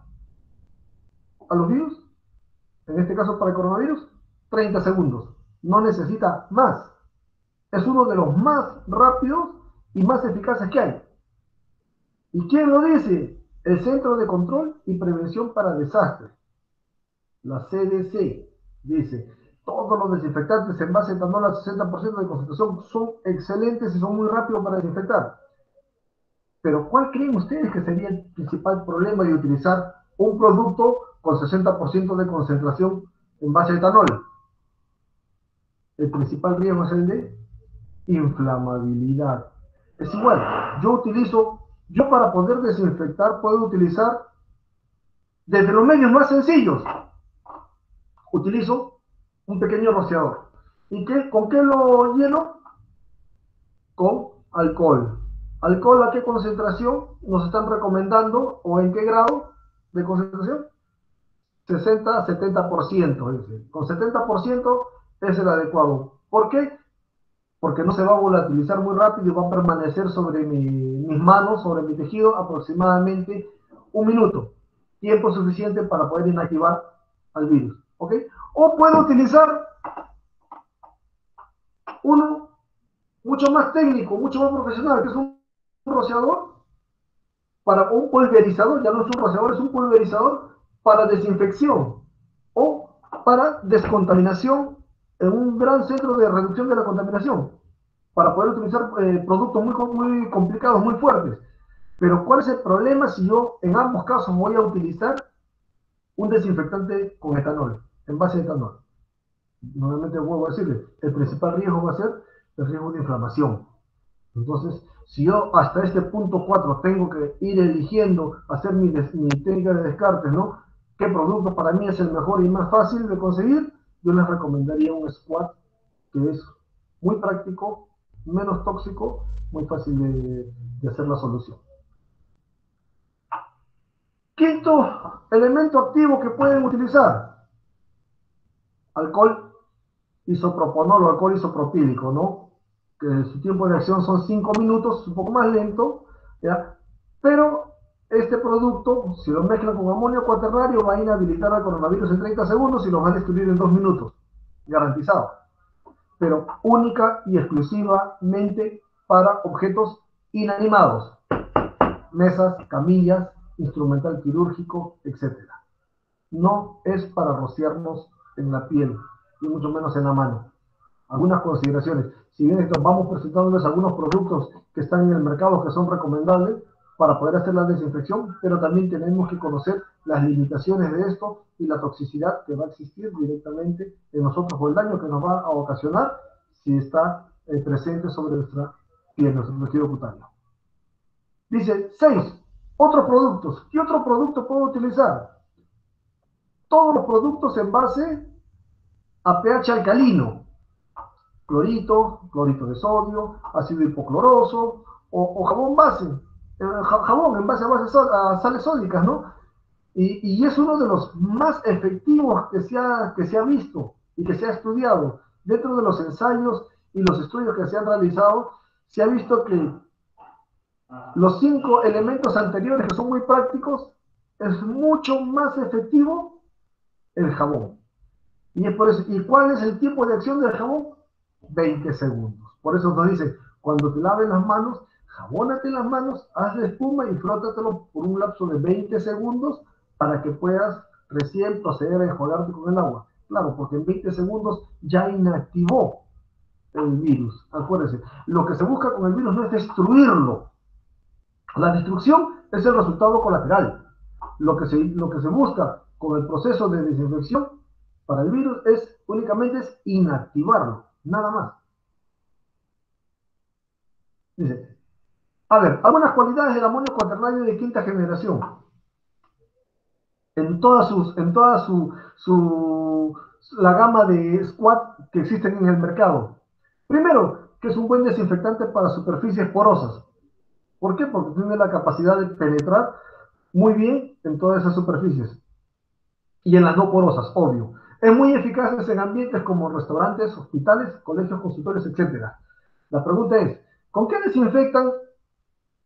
a los virus? En este caso para el coronavirus, 30 segundos. No necesita más. Es uno de los más rápidos y más eficaces que hay. ¿Y quién lo dice? El Centro de Control y Prevención para Desastres, la CDC, dice: todos los desinfectantes en base de etanol al 60% de concentración son excelentes y son muy rápidos para desinfectar. Pero ¿cuál creen ustedes que sería el principal problema de utilizar un producto con 60% de concentración en base de etanol? El principal riesgo es el de inflamabilidad. Es igual, yo para poder desinfectar puedo utilizar desde los medios más sencillos. Utilizo un pequeño rociador. ¿Con qué lo lleno? Con alcohol. ¿Alcohol a qué concentración nos están recomendando o en qué grado de concentración? 60-70%. Con 70% es el adecuado. ¿Por qué? Porque no se va a volatilizar muy rápido y va a permanecer sobre mis manos, sobre mi tejido, aproximadamente 1 minuto. Tiempo suficiente para poder inactivar al virus. ¿Ok? O puedo utilizar uno mucho más técnico, mucho más profesional, que es un rociador para un pulverizador, ya no es un rociador, es un pulverizador para desinfección o para descontaminación en un gran centro de reducción de la contaminación, para poder utilizar productos muy complicados, muy fuertes. Pero ¿cuál es el problema si yo en ambos casos voy a utilizar un desinfectante con etanol, en base a etanol? Nuevamente vuelvo a decirle, el principal riesgo va a ser el riesgo de inflamación. Entonces, si yo hasta este punto 4 tengo que ir eligiendo, hacer mi técnica de descartes, ¿no? ¿Qué producto para mí es el mejor y más fácil de conseguir? Yo les recomendaría un squat que es muy práctico, menos tóxico, muy fácil de hacer la solución. Quinto elemento activo que pueden utilizar, alcohol isopropanol o alcohol isopropílico, ¿no? Que su tiempo de acción son 5 minutos, un poco más lento, ¿ya? Pero este producto, si lo mezclan con amonio cuaternario, va a inhabilitar al coronavirus en 30 segundos y lo va a destruir en 2 minutos, garantizado. Pero única y exclusivamente para objetos inanimados, mesas, camillas, instrumental quirúrgico, etc. No es para rociarnos en la piel, y mucho menos en la mano. Algunas consideraciones. Si bien esto, vamos presentándoles algunos productos que están en el mercado que son recomendables para poder hacer la desinfección, pero también tenemos que conocer las limitaciones de esto y la toxicidad que va a existir directamente en nosotros o el daño que nos va a ocasionar si está presente sobre nuestra piel, nuestro tejido cutáneo. Dice 6. Otros productos. ¿Qué otro producto puedo utilizar? Todos los productos en base a pH alcalino. Clorito de sodio, ácido hipocloroso o jabón base, jabón en base a sales sódicas, ¿no? Y es uno de los más efectivos que se ha visto y que se ha estudiado. Dentro de los ensayos y los estudios que se han realizado, se ha visto que los 5 elementos anteriores, que son muy prácticos, es mucho más efectivo el jabón. Y, es por eso, ¿y cuál es el tiempo de acción del jabón? 20 segundos. Por eso nos dice, cuando te laves las manos, jabónate las manos, hazle espuma y frótatelo por un lapso de 20 segundos para que puedas recién proceder a enjuagarte con el agua. Claro, porque en 20 segundos ya inactivó el virus. Acuérdense, lo que se busca con el virus no es destruirlo. La destrucción es el resultado colateral. Lo que se busca con el proceso de desinfección para el virus únicamente es inactivarlo, nada más. Dice, a ver, algunas cualidades del amonio cuaternario de quinta generación. En toda la gama de squat que existen en el mercado. Primero, que es un buen desinfectante para superficies porosas. ¿Por qué? Porque tiene la capacidad de penetrar muy bien en todas esas superficies. Y en las no porosas, obvio. Es muy eficaz en ambientes como restaurantes, hospitales, colegios, consultorios, etc. La pregunta es, ¿con qué desinfectan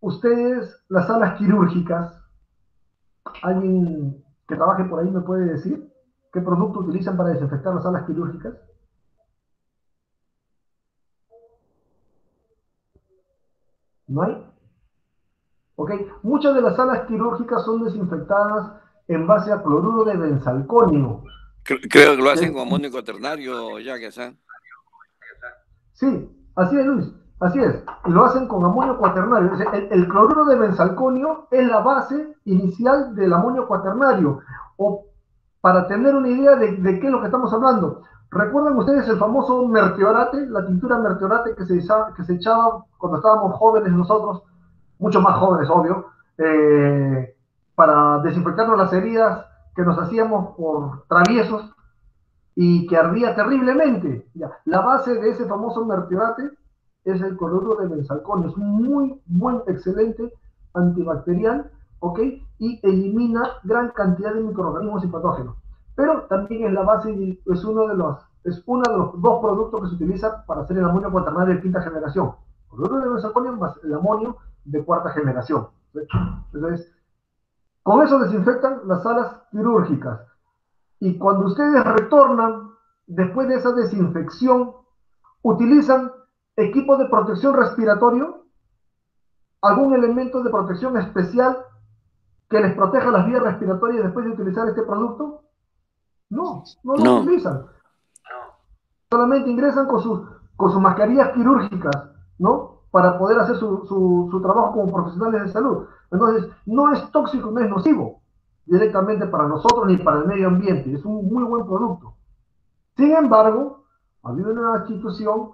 ustedes las salas quirúrgicas? ¿Alguien que trabaje por ahí me puede decir qué producto utilizan para desinfectar las salas quirúrgicas? ¿No hay? Ok, muchas de las salas quirúrgicas son desinfectadas en base a cloruro de benzalconio. Creo que lo hacen con amonio cuaternario, ya que sea. Sí, así es, Luis, así es. Lo hacen con amonio cuaternario. El cloruro de benzalconio es la base inicial del amonio cuaternario. O para tener una idea de qué es lo que estamos hablando, ¿Recuerdan ustedes el famoso mertiorate, la tintura mertiorate que se echaba cuando estábamos jóvenes nosotros, mucho más jóvenes, obvio, para desinfectarnos las heridas que nos hacíamos por traviesos y que ardía terriblemente? Ya, la base de ese famoso mertiorate es el cloruro de benzalcón, es un muy buen, excelente antibacterial, ¿ok? Y elimina gran cantidad de microorganismos y patógenos. Pero también es la base, es uno de los dos productos que se utiliza para hacer el amonio cuaternario de quinta generación. Cloruro de benzalcón más el amonio de cuarta generación. Entonces, con eso desinfectan las salas quirúrgicas. Y cuando ustedes retornan, después de esa desinfección, utilizan equipo de protección respiratorio, algún elemento de protección especial que les proteja las vías respiratorias después de utilizar este producto. No, no lo No. utilizan. Solamente ingresan con sus mascarillas quirúrgicas, ¿no? Para poder hacer su trabajo como profesionales de salud. Entonces, no es tóxico, no es nocivo directamente para nosotros ni para el medio ambiente. Es un muy buen producto. Sin embargo, ha habido una institución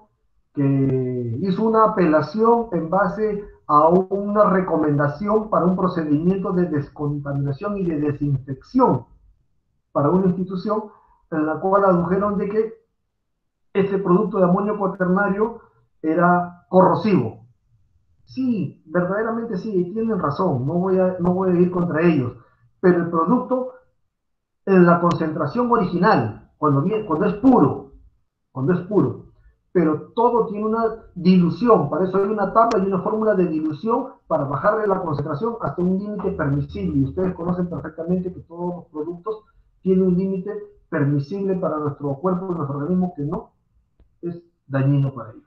que hizo una apelación en base a una recomendación para un procedimiento de descontaminación y de desinfección para una institución en la cual adujeron de que ese producto de amonio cuaternario era corrosivo. Sí, verdaderamente sí, tienen razón, no voy a ir contra ellos, pero el producto en la concentración original, cuando es puro, pero todo tiene una dilución, para eso hay una tabla y una fórmula de dilución para bajarle la concentración hasta un límite permisible, y ustedes conocen perfectamente que todos los productos tienen un límite permisible para nuestro cuerpo y nuestro organismo que no es dañino para ellos.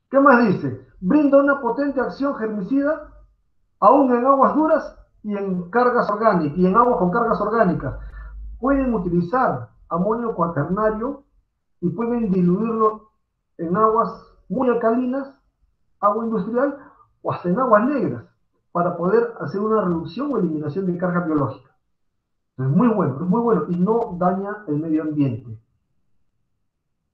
¿Qué más dice? Brinda una potente acción germicida aún en aguas duras y en cargas orgánicas y en aguas con cargas orgánicas. Pueden utilizar amonio cuaternario y pueden diluirlo en aguas muy alcalinas, agua industrial o hasta en aguas negras para poder hacer una reducción o eliminación de carga biológica. Es muy bueno y no daña el medio ambiente.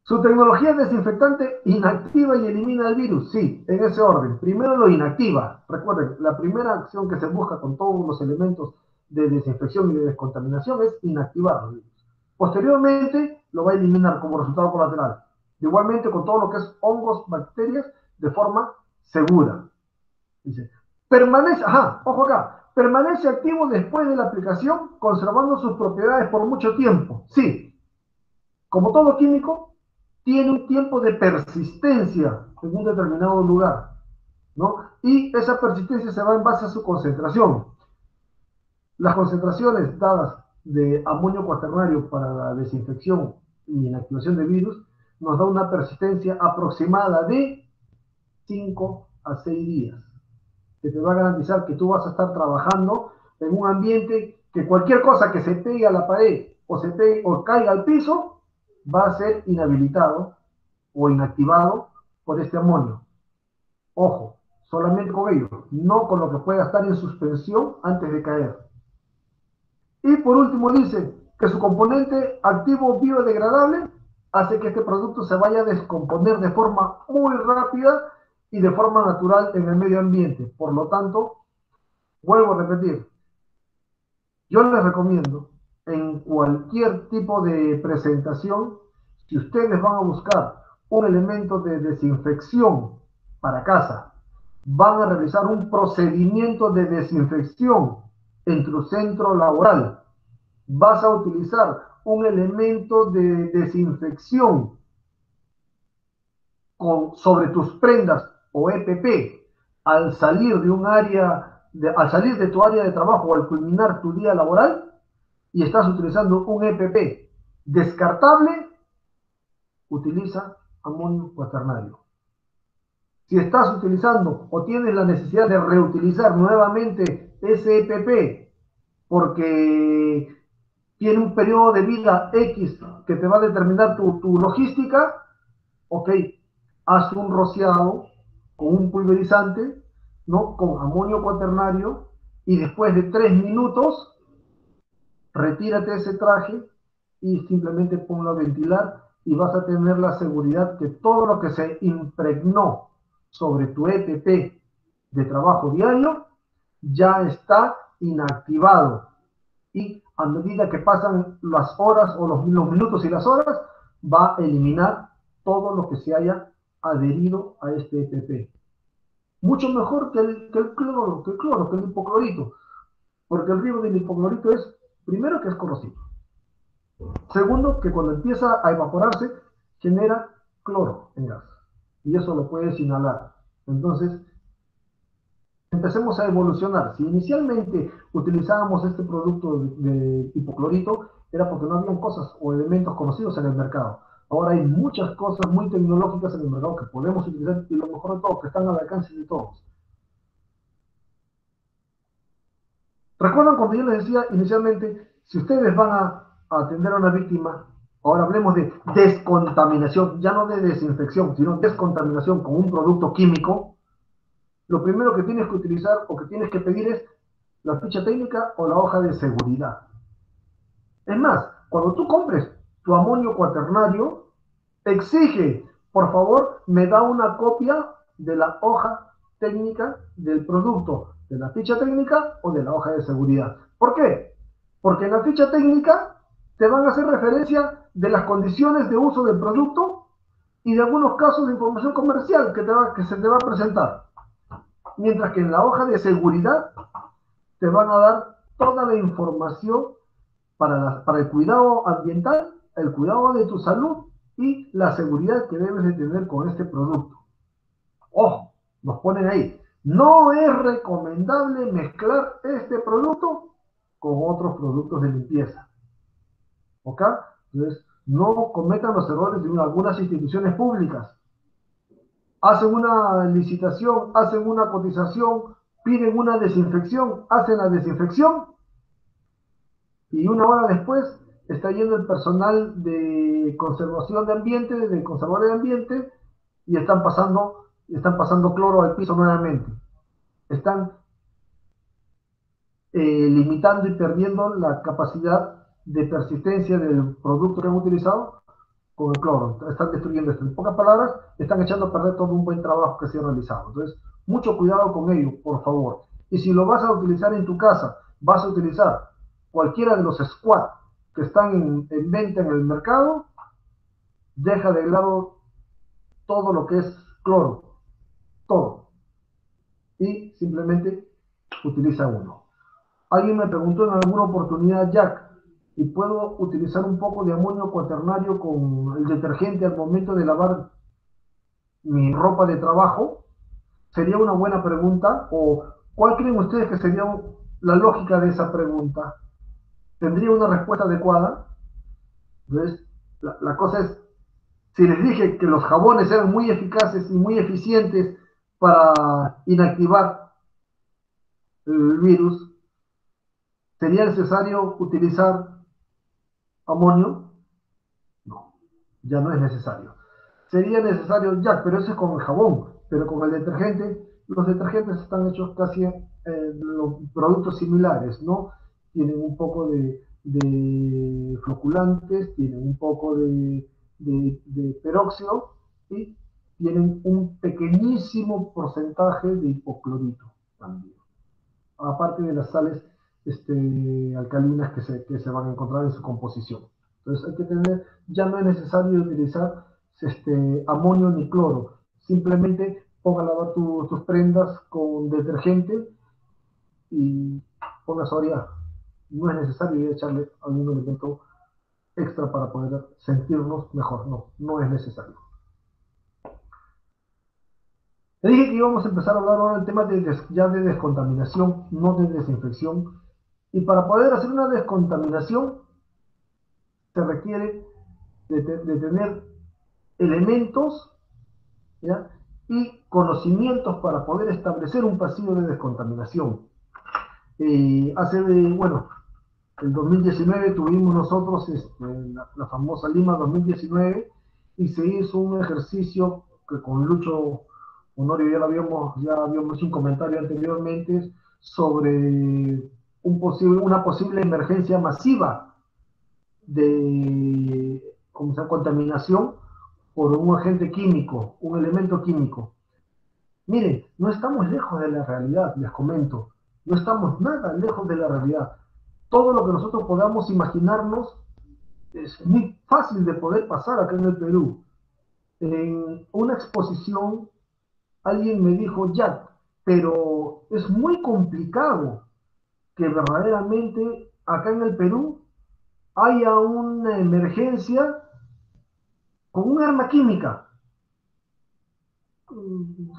Su tecnología desinfectante inactiva y elimina el virus, sí, en ese orden. Primero lo inactiva. Recuerden, la primera acción que se busca con todos los elementos de desinfección y de descontaminación es inactivar el virus. Posteriormente lo va a eliminar como resultado colateral. Igualmente con todo lo que es hongos, bacterias, de forma segura. Dice, ojo acá, permanece activo después de la aplicación, conservando sus propiedades por mucho tiempo. Sí, como todo químico, tiene un tiempo de persistencia en un determinado lugar, ¿no? Y esa persistencia se va en base a su concentración. Las concentraciones dadas de amonio cuaternario para la desinfección y inactivación de virus nos da una persistencia aproximada de 5 a 6 días, que te va a garantizar que tú vas a estar trabajando en un ambiente que cualquier cosa que se pegue a la pared o caiga al piso va a ser inhabilitado o inactivado por este amonio. Ojo, solamente con ello, no con lo que pueda estar en suspensión antes de caer. Y por último dice que su componente activo biodegradable hace que este producto se vaya a descomponer de forma muy rápida y de forma natural en el medio ambiente. Por lo tanto, vuelvo a repetir, yo les recomiendo en cualquier tipo de presentación, si ustedes van a buscar un elemento de desinfección para casa, van a realizar un procedimiento de desinfección en tu centro laboral, vas a utilizar un elemento de desinfección sobre tus prendas o EPP al salir de un área, al salir de tu área de trabajo o al culminar tu día laboral y estás utilizando un EPP descartable, utiliza amonio cuaternario. Si estás utilizando o tienes la necesidad de reutilizar nuevamente ese EPP porque tiene un periodo de vida X que te va a determinar tu logística, ok, haz un rociado con un pulverizante, ¿no? Con amonio cuaternario y después de 3 minutos retírate ese traje y simplemente ponlo a ventilar y vas a tener la seguridad que todo lo que se impregnó sobre tu EPP de trabajo diario ya está inactivado, y a medida que pasan las horas o los minutos y las horas, va a eliminar todo lo que se haya adherido a este EPP. Mucho mejor que el cloro, que el hipoclorito, porque el riesgo del hipoclorito es, primero, que es corrosivo. Segundo, que cuando empieza a evaporarse, genera cloro en gas. Y eso lo puedes inhalar. Entonces, empecemos a evolucionar. Si inicialmente utilizábamos este producto de hipoclorito, era porque no habían cosas o elementos conocidos en el mercado. Ahora hay muchas cosas muy tecnológicas en el mercado que podemos utilizar, y lo mejor de todo, que están al alcance de todos. ¿Recuerdan cuando yo les decía inicialmente, si ustedes van a atender a una víctima, ahora hablemos de descontaminación, ya no de desinfección, sino descontaminación con un producto químico? Lo primero que tienes que utilizar o que tienes que pedir es la ficha técnica o la hoja de seguridad. Es más, cuando tú compres tu amonio cuaternario, exige, por favor, me da una copia de la hoja técnica del producto, de la ficha técnica o de la hoja de seguridad. ¿Por qué? Porque en la ficha técnica te van a hacer referencia de las condiciones de uso del producto y de algunos casos de información comercial que se te va a presentar. Mientras que en la hoja de seguridad te van a dar toda la información para el cuidado ambiental, el cuidado de tu salud y la seguridad que debes de tener con este producto. Ojo, nos ponen ahí, no es recomendable mezclar este producto con otros productos de limpieza. ¿Ok? Entonces, no cometan los errores de algunas instituciones públicas. Hacen una licitación, hacen una cotización, piden una desinfección, hacen la desinfección y una hora después está yendo el personal de conservación de ambiente, de conservador de ambiente, y están pasando cloro al piso nuevamente. Están limitando y perdiendo la capacidad de persistencia del producto que han utilizado con el cloro. Están destruyendo esto. En pocas palabras, están echando a perder todo un buen trabajo que se ha realizado. Entonces, mucho cuidado con ello, por favor. Y si lo vas a utilizar en tu casa, vas a utilizar cualquiera de los squad que están en venta en el mercado, deja de lado todo lo que es cloro, todo, y simplemente utiliza uno. Alguien me preguntó en alguna oportunidad, Jack, ¿y puedo utilizar un poco de amonio cuaternario con el detergente al momento de lavar mi ropa de trabajo? Sería una buena pregunta. ¿O cuál creen ustedes que sería la lógica de esa pregunta? ¿Tendría una respuesta adecuada? Entonces, la cosa es, si les dije que los jabones eran muy eficaces y muy eficientes para inactivar el virus, ¿sería necesario utilizar amonio? No, ya no es necesario. Sería necesario, ya, pero eso es con el jabón, pero con el detergente, los detergentes están hechos casi los productos similares, ¿no? Tienen un poco de floculantes, tienen un poco de peróxido y tienen un pequeñísimo porcentaje de hipoclorito también, aparte de las sales alcalinas que se van a encontrar en su composición. Entonces hay que tener, ya no es necesario utilizar amonio ni cloro, simplemente ponga a lavar tus prendas con detergente y pongas a orear. No es necesario echarle algún elemento extra para poder sentirnos mejor, no es necesario. Te dije que íbamos a empezar a hablar ahora del tema ya de descontaminación, no de desinfección. Y para poder hacer una descontaminación se requiere de tener elementos, ¿ya?, y conocimientos para poder establecer un pasillo de descontaminación. Bueno, el 2019 tuvimos nosotros la famosa Lima 2019 y se hizo un ejercicio que con Lucho Honorio ya habíamos hecho un comentario anteriormente sobre una posible emergencia masiva de ¿cómo se llama? Contaminación por un agente químico, un elemento químico. Miren, no estamos lejos de la realidad, les comento. No estamos nada lejos de la realidad. Todo lo que nosotros podamos imaginarnos es muy fácil de poder pasar acá en el Perú. En una exposición, alguien me dijo, ya, pero es muy complicado que verdaderamente acá en el Perú haya una emergencia con un arma química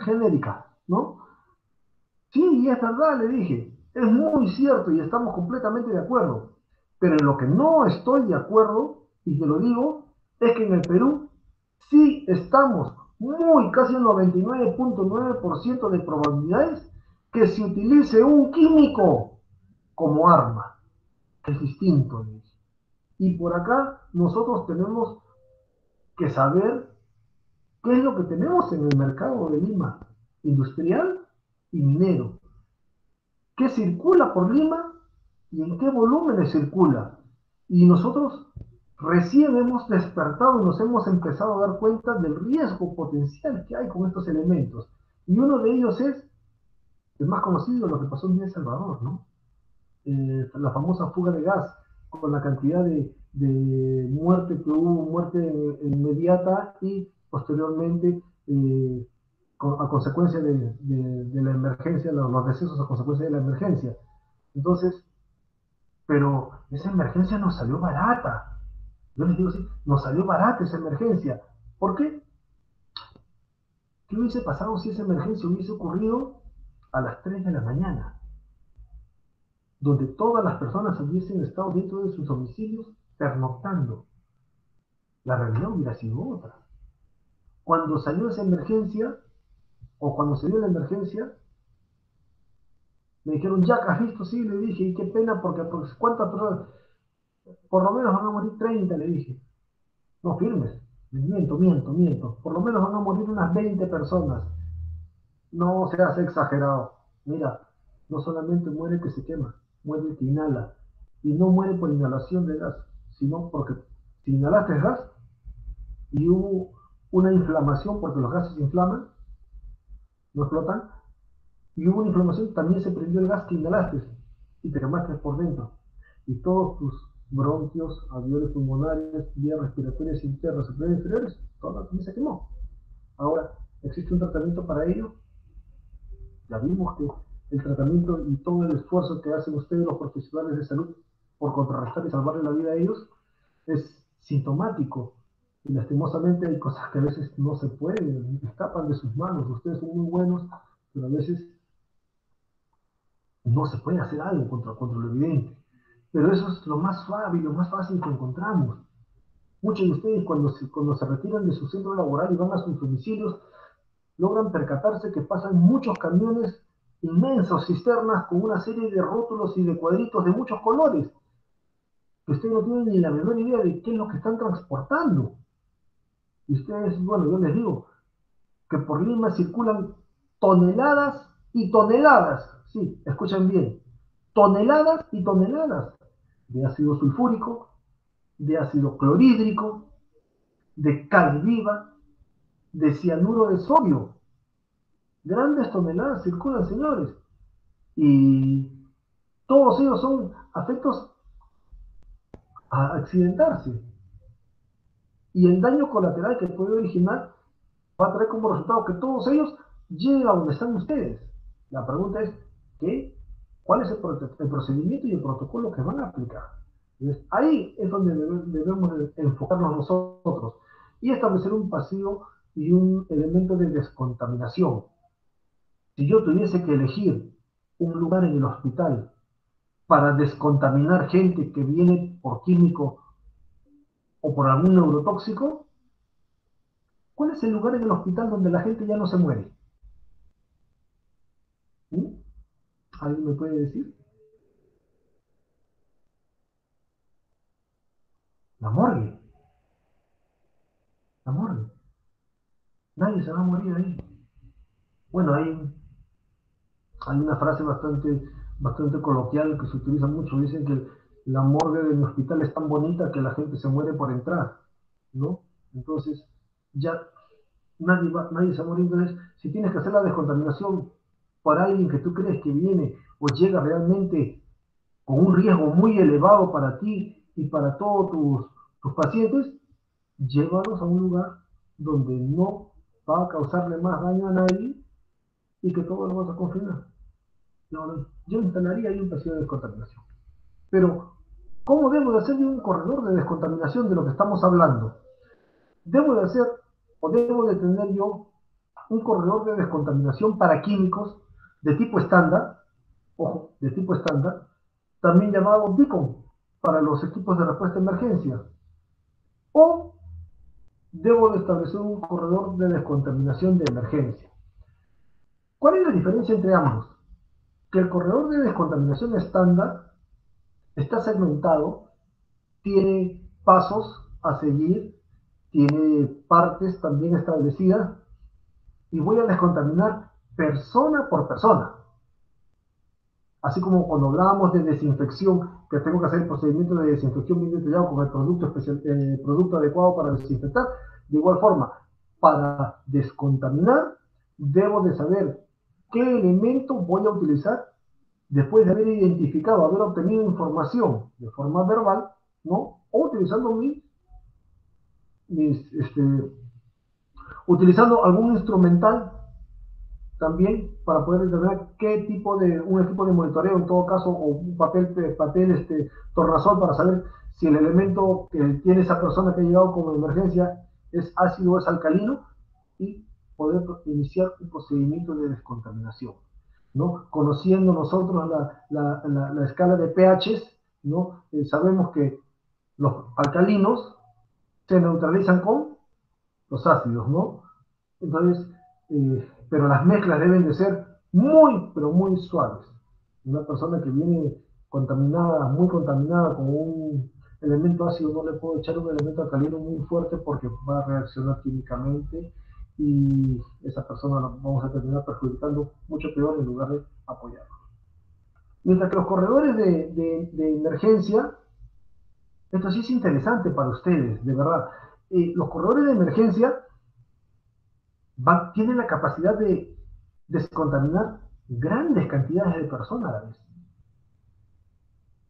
genérica, ¿no? Sí, y es verdad, le dije, es muy cierto y estamos completamente de acuerdo. Pero en lo que no estoy de acuerdo, y te lo digo, es que en el Perú sí estamos muy, casi el 99.9% de probabilidades que se utilice un químico como arma, que es distinto. Le dije. Y por acá nosotros tenemos que saber qué es lo que tenemos en el mercado de Lima, industrial y minero. ¿Qué circula por Lima y en qué volúmenes circula? Y nosotros recién hemos despertado y nos hemos empezado a dar cuenta del riesgo potencial que hay con estos elementos. Y uno de ellos es el más conocido, lo que pasó en El Salvador, ¿no? La famosa fuga de gas, con la cantidad de muerte que hubo, muerte inmediata y posteriormente a consecuencia de la emergencia, los decesos a consecuencia de la emergencia. Entonces, pero esa emergencia nos salió barata. Yo les digo así, nos salió barata esa emergencia. ¿Por qué? ¿Qué hubiese pasado si esa emergencia hubiese ocurrido a las 3 de la mañana? Donde todas las personas hubiesen estado dentro de sus domicilios pernoctando. La realidad hubiera sido otra. Cuando salió esa emergencia, o cuando salió la emergencia, me dijeron, Jack, ¿has visto? Sí, le dije, y qué pena, porque pues, ¿cuántas personas? Por lo menos van a morir 30, le dije. No firmes. Miento. Por lo menos van a morir unas 20 personas. No se hace exagerado. Mira, no solamente muere el que se quema, muere el que inhala. Y no muere por inhalación de gas, sino porque si inhalaste gas y hubo una inflamación, porque los gases se inflaman, no explotan, y hubo una inflamación, también se prendió el gas que inhalaste y te quemaste por dentro. Y todos tus bronquios, alveolos pulmonares, vías respiratorias internas, superiores inferiores, todo también se quemó. Ahora, ¿existe un tratamiento para ello? Ya vimos que el tratamiento y todo el esfuerzo que hacen ustedes, los profesionales de salud, por contrarrestar y salvarle la vida a ellos, es sintomático. Y lastimosamente hay cosas que a veces no se pueden, escapan de sus manos. Ustedes son muy buenos, pero a veces no se puede hacer algo contra lo evidente. Pero eso es lo más suave y lo más fácil que encontramos. Muchos de ustedes cuando se retiran de su centro laboral y van a sus domicilios, logran percatarse que pasan muchos camiones inmensos, cisternas, con una serie de rótulos y de cuadritos de muchos colores, que ustedes no tienen ni la menor idea de qué es lo que están transportando. Y ustedes, bueno, yo les digo que por Lima circulan toneladas y toneladas, sí, escuchen bien, toneladas y toneladas de ácido sulfúrico, de ácido clorhídrico, de cal viva, de cianuro de sodio. Grandes toneladas circulan, señores. Y todos ellos son afectos a accidentarse. Y el daño colateral que puede originar va a traer como resultado que todos ellos lleguen a donde están ustedes. La pregunta es, ¿qué? ¿Cuál es el procedimiento y el protocolo que van a aplicar? Entonces, ahí es donde debemos enfocarnos nosotros y establecer un pasivo y un elemento de descontaminación. Si yo tuviese que elegir un lugar en el hospital para descontaminar gente que viene por químico o por algún neurotóxico, ¿cuál es el lugar en el hospital donde la gente ya no se muere? ¿Mm? ¿Alguien me puede decir? La morgue. La morgue. Nadie se va a morir ahí. Bueno, hay una frase bastante coloquial que se utiliza mucho. Dicen que la morgue de mi hospital es tan bonita que la gente se muere por entrar, ¿no? Entonces, ya nadie se va a morir. Entonces, si tienes que hacer la descontaminación para alguien que tú crees que viene o llega realmente con un riesgo muy elevado para ti y para todos tus pacientes, llévalos a un lugar donde no va a causarle más daño a nadie y que todos lo vas a confinar. Yo instalaría ahí un pasillo de descontaminación. Pero, ¿cómo debo de hacer yo un corredor de descontaminación de lo que estamos hablando? Debo de hacer o debo de tener yo un corredor de descontaminación para químicos de tipo estándar, ojo, de tipo estándar, también llamado Beacon, para los equipos de respuesta a emergencia. O debo de establecer un corredor de descontaminación de emergencia. ¿Cuál es la diferencia entre ambos? Que el corredor de descontaminación estándar está segmentado, tiene pasos a seguir, tiene partes también establecidas y voy a descontaminar persona por persona. Así como cuando hablábamos de desinfección, que tengo que hacer el procedimiento de desinfección bien detallado con el producto adecuado para desinfectar, de igual forma, para descontaminar, debo de saber qué elemento voy a utilizar después de haber identificado, haber obtenido información de forma verbal, ¿no? O utilizando mis, utilizando algún instrumental también para poder determinar qué tipo de, un equipo de monitoreo en todo caso, o un papel tornasol para saber si el elemento que tiene esa persona que ha llegado como emergencia es ácido o es alcalino, y poder iniciar un procedimiento de descontaminación, ¿no? Conociendo nosotros la escala de pHs, ¿no? Sabemos que los alcalinos se neutralizan con los ácidos, ¿no? Entonces, pero las mezclas deben de ser muy, pero muy suaves. Una persona que viene contaminada, muy contaminada con un elemento ácido, no le puedo echar un elemento alcalino muy fuerte porque va a reaccionar químicamente y esa persona la vamos a terminar perjudicando mucho peor en lugar de apoyarlo. Mientras que los corredores de emergencia, esto sí es interesante para ustedes, de verdad. Los corredores de emergencia tienen la capacidad de descontaminar grandes cantidades de personas a la vez.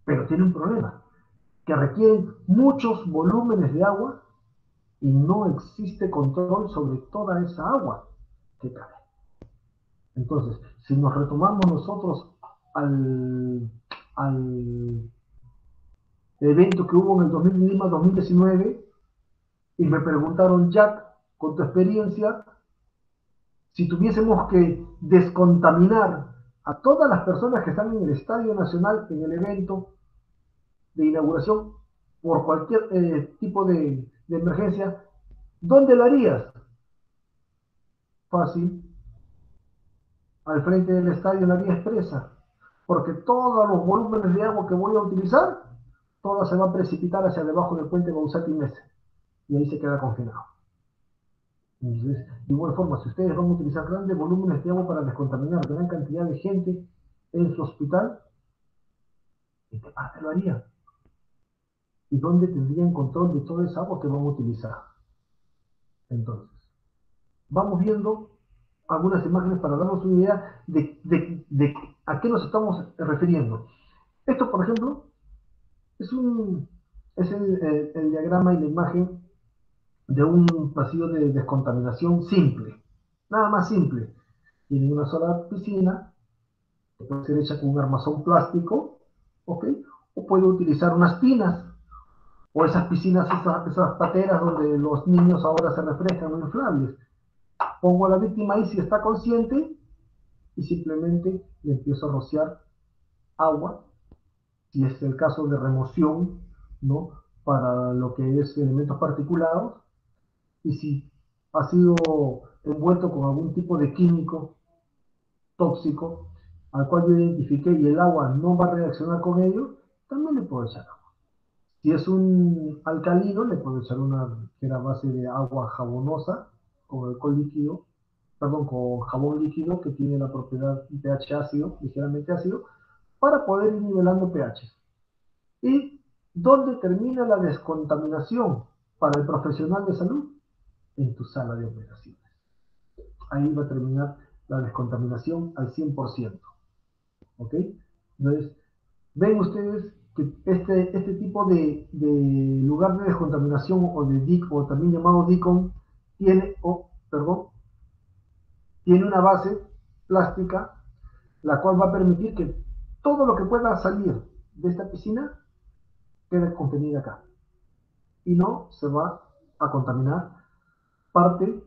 Pero tiene un problema, que requieren muchos volúmenes de agua y no existe control sobre toda esa agua que cae. Entonces, si nos retomamos nosotros al evento que hubo en el 2019 y me preguntaron, Jack, con tu experiencia, si tuviésemos que descontaminar a todas las personas que están en el Estadio Nacional en el evento de inauguración por cualquier tipo de emergencia, ¿dónde la harías? Fácil, al frente del estadio en la vía expresa, porque todos los volúmenes de agua que voy a utilizar, toda se va a precipitar hacia debajo del puente Bausati Mesa, y ahí se queda confinado. Entonces, de igual forma, si ustedes van a utilizar grandes volúmenes de agua para descontaminar gran cantidad de gente en su hospital, ¿en qué parte lo harían? ¿Y dónde tendrían control de toda esa agua que van a utilizar? Entonces, vamos viendo algunas imágenes para darnos una idea de a qué nos estamos refiriendo. Esto, por ejemplo, es, es el diagrama y la imagen de un pasillo de descontaminación simple. Nada más simple. Tiene una sola piscina, que puede ser hecha con un armazón plástico, ¿ok? O puede utilizar unas tinas, o esas piscinas, esas pateras donde los niños ahora se refrescan, inflables. Pongo a la víctima ahí si está consciente y simplemente le empiezo a rociar agua, si es el caso de remoción, ¿no? Para lo que es elementos particulados, y si ha sido envuelto con algún tipo de químico tóxico al cual yo identifiqué y el agua no va a reaccionar con ello, también le puedo echar agua. Si es un alcalino, le puedo echar una que era base de agua jabonosa con alcohol líquido, perdón, con jabón líquido que tiene la propiedad pH ácido, ligeramente ácido, para poder ir nivelando pH. ¿Y dónde termina la descontaminación para el profesional de salud? En tu sala de operaciones. Ahí va a terminar la descontaminación al 100%. ¿Ok? Entonces, ven ustedes que este tipo de lugar de descontaminación o de DIC, o también llamado DICOM, tiene una base plástica, la cual va a permitir que todo lo que pueda salir de esta piscina quede contenido acá. Y no se va a contaminar parte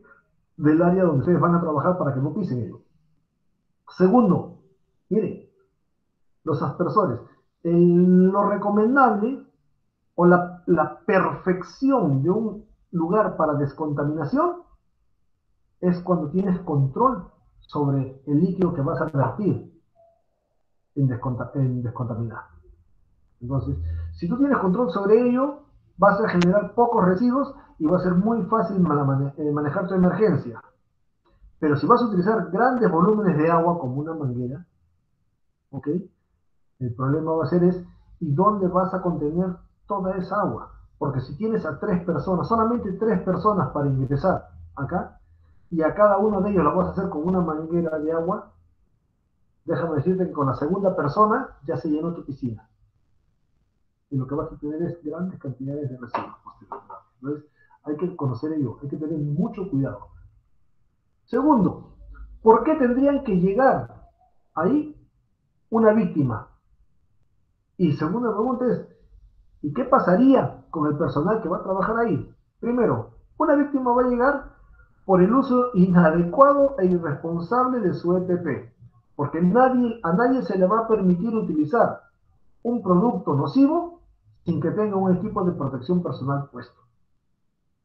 del área donde ustedes van a trabajar para que no pisen ello. Segundo, miren, los aspersores. Lo recomendable o la perfección de un lugar para descontaminación es cuando tienes control sobre el líquido que vas a vertir en descontaminar. Entonces, si tú tienes control sobre ello, vas a generar pocos residuos y va a ser muy fácil manejar tu emergencia. Pero si vas a utilizar grandes volúmenes de agua como una manguera, ¿ok? El problema va a ser ¿y dónde vas a contener toda esa agua? Porque si tienes a 3 personas, solamente 3 personas para ingresar acá, y a cada uno de ellos lo vas a hacer con una manguera de agua, déjame decirte que con la segunda persona ya se llenó tu piscina. Y lo que vas a tener es grandes cantidades de residuos posteriormente. Entonces, hay que conocer ello, hay que tener mucho cuidado. Segundo, ¿por qué tendrían que llegar ahí una víctima? Y segunda pregunta es, ¿y qué pasaría con el personal que va a trabajar ahí? Primero, una víctima va a llegar por el uso inadecuado e irresponsable de su EPP, porque a nadie se le va a permitir utilizar un producto nocivo sin que tenga un equipo de protección personal puesto.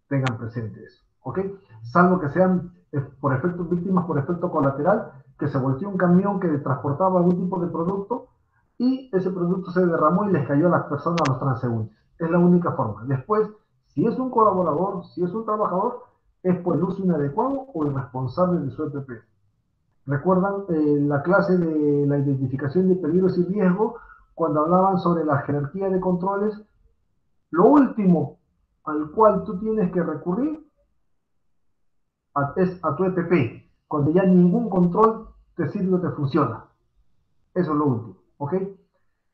Tengan presente eso, ¿ok? Salvo que sean víctimas por efecto colateral, que se volteó un camión que transportaba algún tipo de producto y ese producto se derramó y les cayó a las personas, a los transeúntes. Es la única forma. Después, si es un colaborador, si es un trabajador, es por el uso inadecuado o irresponsable de su EPP. ¿Recuerdan la clase de la identificación de peligros y riesgos cuando hablaban sobre la jerarquía de controles? Lo último al cual tú tienes que recurrir es a tu EPP, cuando ya ningún control te sirve o te funciona. Eso es lo último, ¿ok?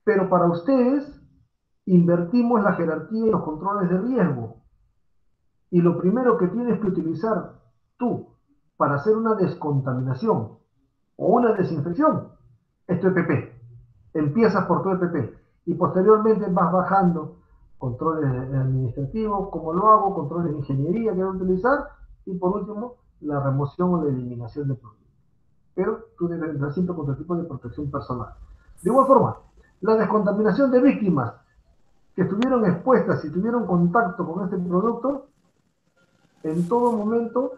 Pero para ustedes, invertimos la jerarquía y los controles de riesgo. Y lo primero que tienes que utilizar tú para hacer una descontaminación o una desinfección es tu EPP. Empiezas por tu EPP y posteriormente vas bajando controles administrativos, como lo hago, controles de ingeniería que voy a utilizar y por último la remoción o la eliminación de productos. Pero tú debes entrar siempre con tu equipo de protección personal. De igual forma, la descontaminación de víctimas que estuvieron expuestas y tuvieron contacto con este producto, en todo momento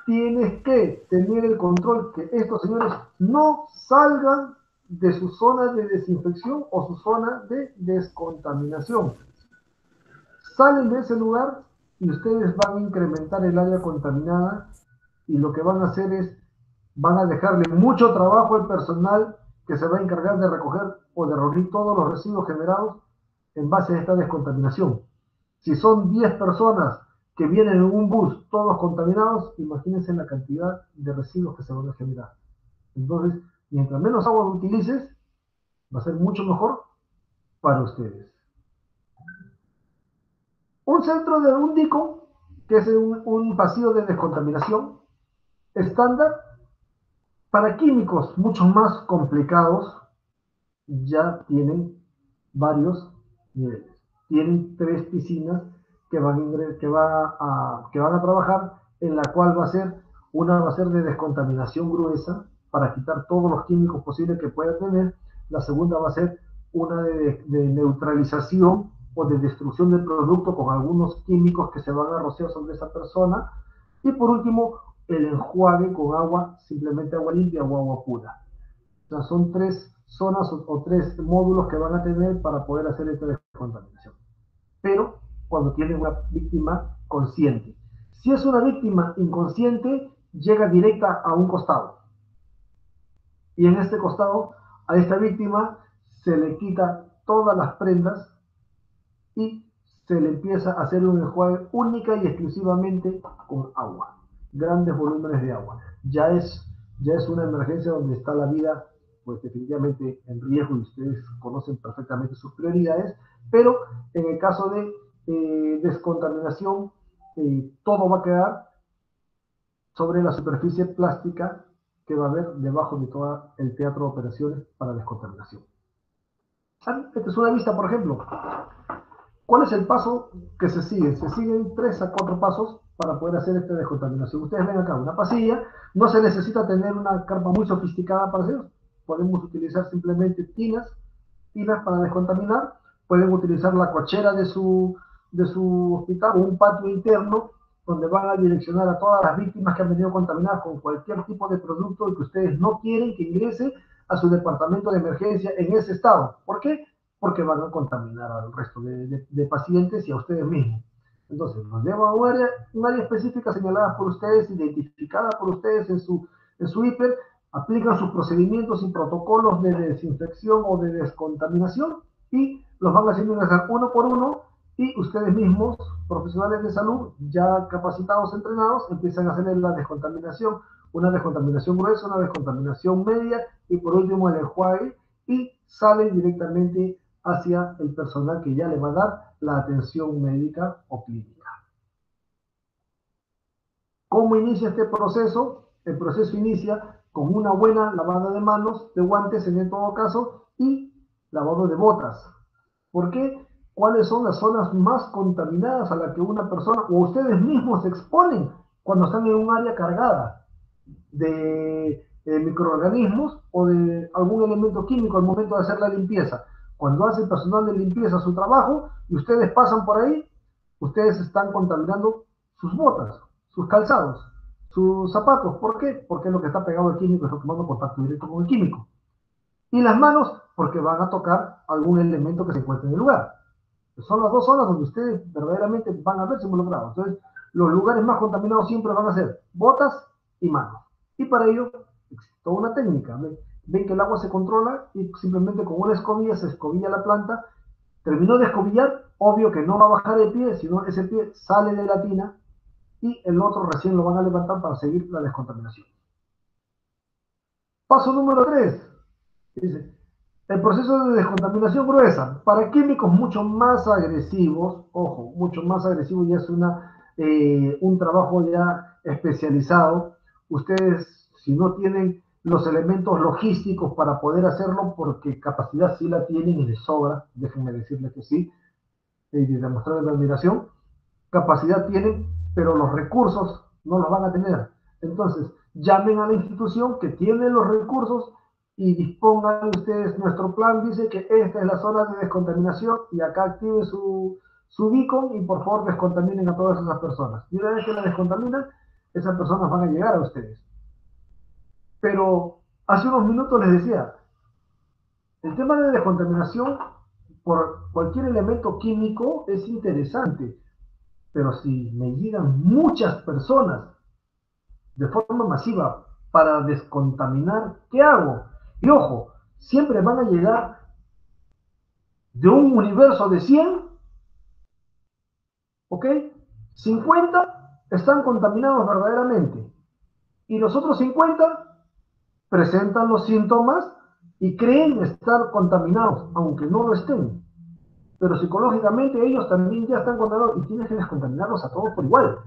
tienes que tener el control que estos señores no salgan de su zona de desinfección o su zona de descontaminación. Salen de ese lugar y ustedes van a incrementar el área contaminada y lo que van a hacer es, van a dejarle mucho trabajo al personal que se va a encargar de recoger o de reunir todos los residuos generados en base a esta descontaminación. Si son 10 personas que vienen en un bus todos contaminados, imagínense la cantidad de residuos que se van a generar. Entonces, mientras menos agua utilices, va a ser mucho mejor para ustedes. Un centro de un DICOM, que es un vacío de descontaminación estándar, para químicos mucho más complicados, ya tienen varios niveles. Tienen 3 piscinas que van a trabajar, en la cual una va a ser de descontaminación gruesa para quitar todos los químicos posibles que pueda tener. La segunda va a ser una de neutralización o de destrucción del producto con algunos químicos que se van a rociar sobre esa persona. Y por último, el enjuague con agua, simplemente agua limpia o agua pura. O sea, son 3 zonas o 3 módulos que van a tener para poder hacer esta descontaminación. Pero cuando tienen una víctima consciente. Si es una víctima inconsciente, llega directa a un costado. Y en este costado, a esta víctima se le quita todas las prendas y se le empieza a hacer un enjuague única y exclusivamente con agua, grandes volúmenes de agua. Ya es una emergencia donde está la vida, pues definitivamente en riesgo y ustedes conocen perfectamente sus prioridades, pero en el caso de descontaminación, todo va a quedar sobre la superficie plástica que va a haber debajo de todo el teatro de operaciones para descontaminación. Esta es una lista, por ejemplo. ¿Cuál es el paso que se sigue? Se siguen 3 a 4 pasos para poder hacer esta descontaminación. Ustedes ven acá una pasilla, no se necesita tener una carpa muy sofisticada para hacerlo. Podemos utilizar simplemente tinas para descontaminar. Pueden utilizar la cochera de su hospital o un patio interno donde van a direccionar a todas las víctimas que han venido contaminadas con cualquier tipo de producto que ustedes no quieren que ingrese a su departamento de emergencia en ese estado. ¿Por qué? Porque van a contaminar al resto de pacientes y a ustedes mismos. Entonces, nos lleva a un área específica señalada por ustedes, identificada por ustedes en su hiper, aplican sus procedimientos y protocolos de desinfección o de descontaminación y los van haciendo ingresar uno por uno y ustedes mismos, profesionales de salud, ya capacitados, entrenados, empiezan a hacer la descontaminación, una descontaminación gruesa, una descontaminación media y por último el enjuague y salen directamente hacia el personal que ya le va a dar la atención médica o clínica. ¿Cómo inicia este proceso? El proceso inicia con una buena lavada de manos, de guantes en todo caso, y lavado de botas. ¿Por qué? ¿Cuáles son las zonas más contaminadas a las que una persona o ustedes mismos se exponen cuando están en un área cargada de microorganismos o de algún elemento químico al momento de hacer la limpieza? Cuando hace el personal de limpieza su trabajo y ustedes pasan por ahí, ustedes están contaminando sus botas, sus calzados, sus zapatos. ¿Por qué? Porque es lo que está pegado al químico, está tomando contacto directo con el químico. Y las manos, porque van a tocar algún elemento que se encuentre en el lugar. Son las dos zonas donde ustedes verdaderamente van a verse involucrados. Entonces, los lugares más contaminados siempre van a ser botas y manos. Y para ello, existe toda una técnica. Ven que el agua se controla y simplemente con una escobilla se escobilla la planta. Terminó de escobillar, obvio que no va a bajar el pie, sino ese pie sale de la tina y el otro recién lo van a levantar para seguir la descontaminación. Paso número 3. Dice, el proceso de descontaminación gruesa. Para químicos mucho más agresivos, ojo, mucho más agresivos, ya es un trabajo ya especializado. Ustedes, si no tienen los elementos logísticos para poder hacerlo, porque capacidad sí la tienen y de sobra, déjenme decirles que sí, y demostrarles la admiración, capacidad tienen, pero los recursos no los van a tener. Entonces, llamen a la institución que tiene los recursos y dispongan ustedes, nuestro plan dice que esta es la zona de descontaminación y acá activen su beacon y por favor descontaminen a todas esas personas. Y una vez que la descontaminan, esas personas van a llegar a ustedes. Pero hace unos minutos les decía, el tema de descontaminación por cualquier elemento químico es interesante, pero si me llegan muchas personas de forma masiva para descontaminar, ¿qué hago? Y ojo, siempre van a llegar de un universo de 100, ¿ok? 50 están contaminados verdaderamente y los otros 50 presentan los síntomas y creen estar contaminados, aunque no lo estén. Pero psicológicamente ellos también ya están contaminados y tienes que descontaminarlos a todos por igual.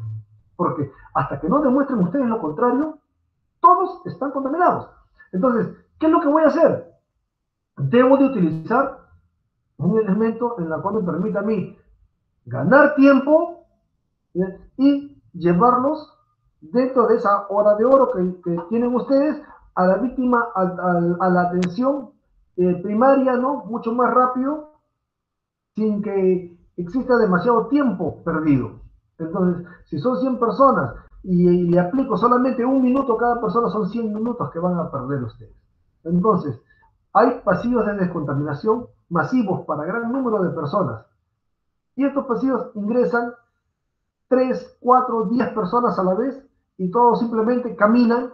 Porque hasta que no demuestren ustedes lo contrario, todos están contaminados. Entonces, ¿qué es lo que voy a hacer? Debo de utilizar un elemento en el cual me permita a mí ganar tiempo y llevarlos dentro de esa hora de oro que tienen ustedes a la víctima, a la atención primaria, ¿no? Mucho más rápido, sin que exista demasiado tiempo perdido. Entonces, si son 100 personas y le aplico solamente 1 minuto a cada persona, son 100 minutos que van a perder ustedes. Entonces, hay pasillos de descontaminación masivos para gran número de personas. Y estos pasillos ingresan 3, 4, 10 personas a la vez y todos simplemente caminan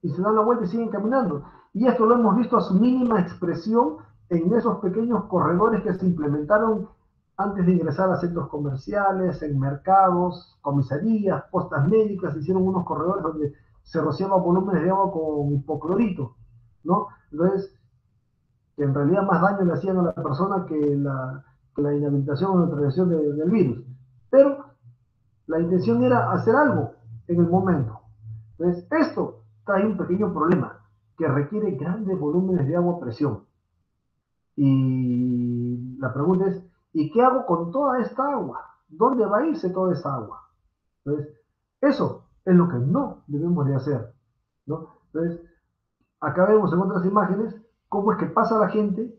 y se dan la vuelta y siguen caminando. Y esto lo hemos visto a su mínima expresión en esos pequeños corredores que se implementaron antes de ingresar a centros comerciales, en mercados, comisarías, postas médicas, se hicieron unos corredores donde se rociaba volúmenes de agua con hipoclorito, ¿no? Entonces, que en realidad más daño le hacían a la persona que la inhabilitación o neutralización del virus. Pero la intención era hacer algo en el momento. Entonces, esto trae un pequeño problema que requiere grandes volúmenes de agua a presión. Y la pregunta es, ¿y qué hago con toda esta agua? ¿Dónde va a irse toda esa agua? Entonces, eso es lo que no debemos de hacer, ¿no? Entonces, acá vemos en otras imágenes cómo es que pasa la gente,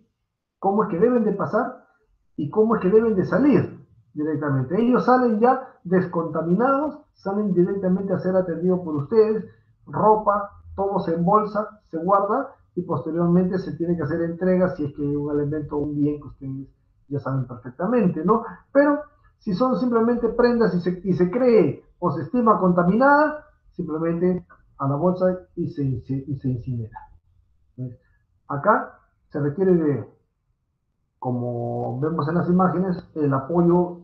cómo es que deben de pasar y cómo es que deben de salir directamente. Ellos salen ya descontaminados, salen directamente a ser atendidos por ustedes, ropa, todo se embolsa, se guarda y posteriormente se tiene que hacer entrega si es que hay un elemento, un bien que ustedes ya saben perfectamente, ¿no? Pero si son simplemente prendas y se cree o se estima contaminada, simplemente a la bolsa y se incinera. Acá se requiere de, como vemos en las imágenes, el apoyo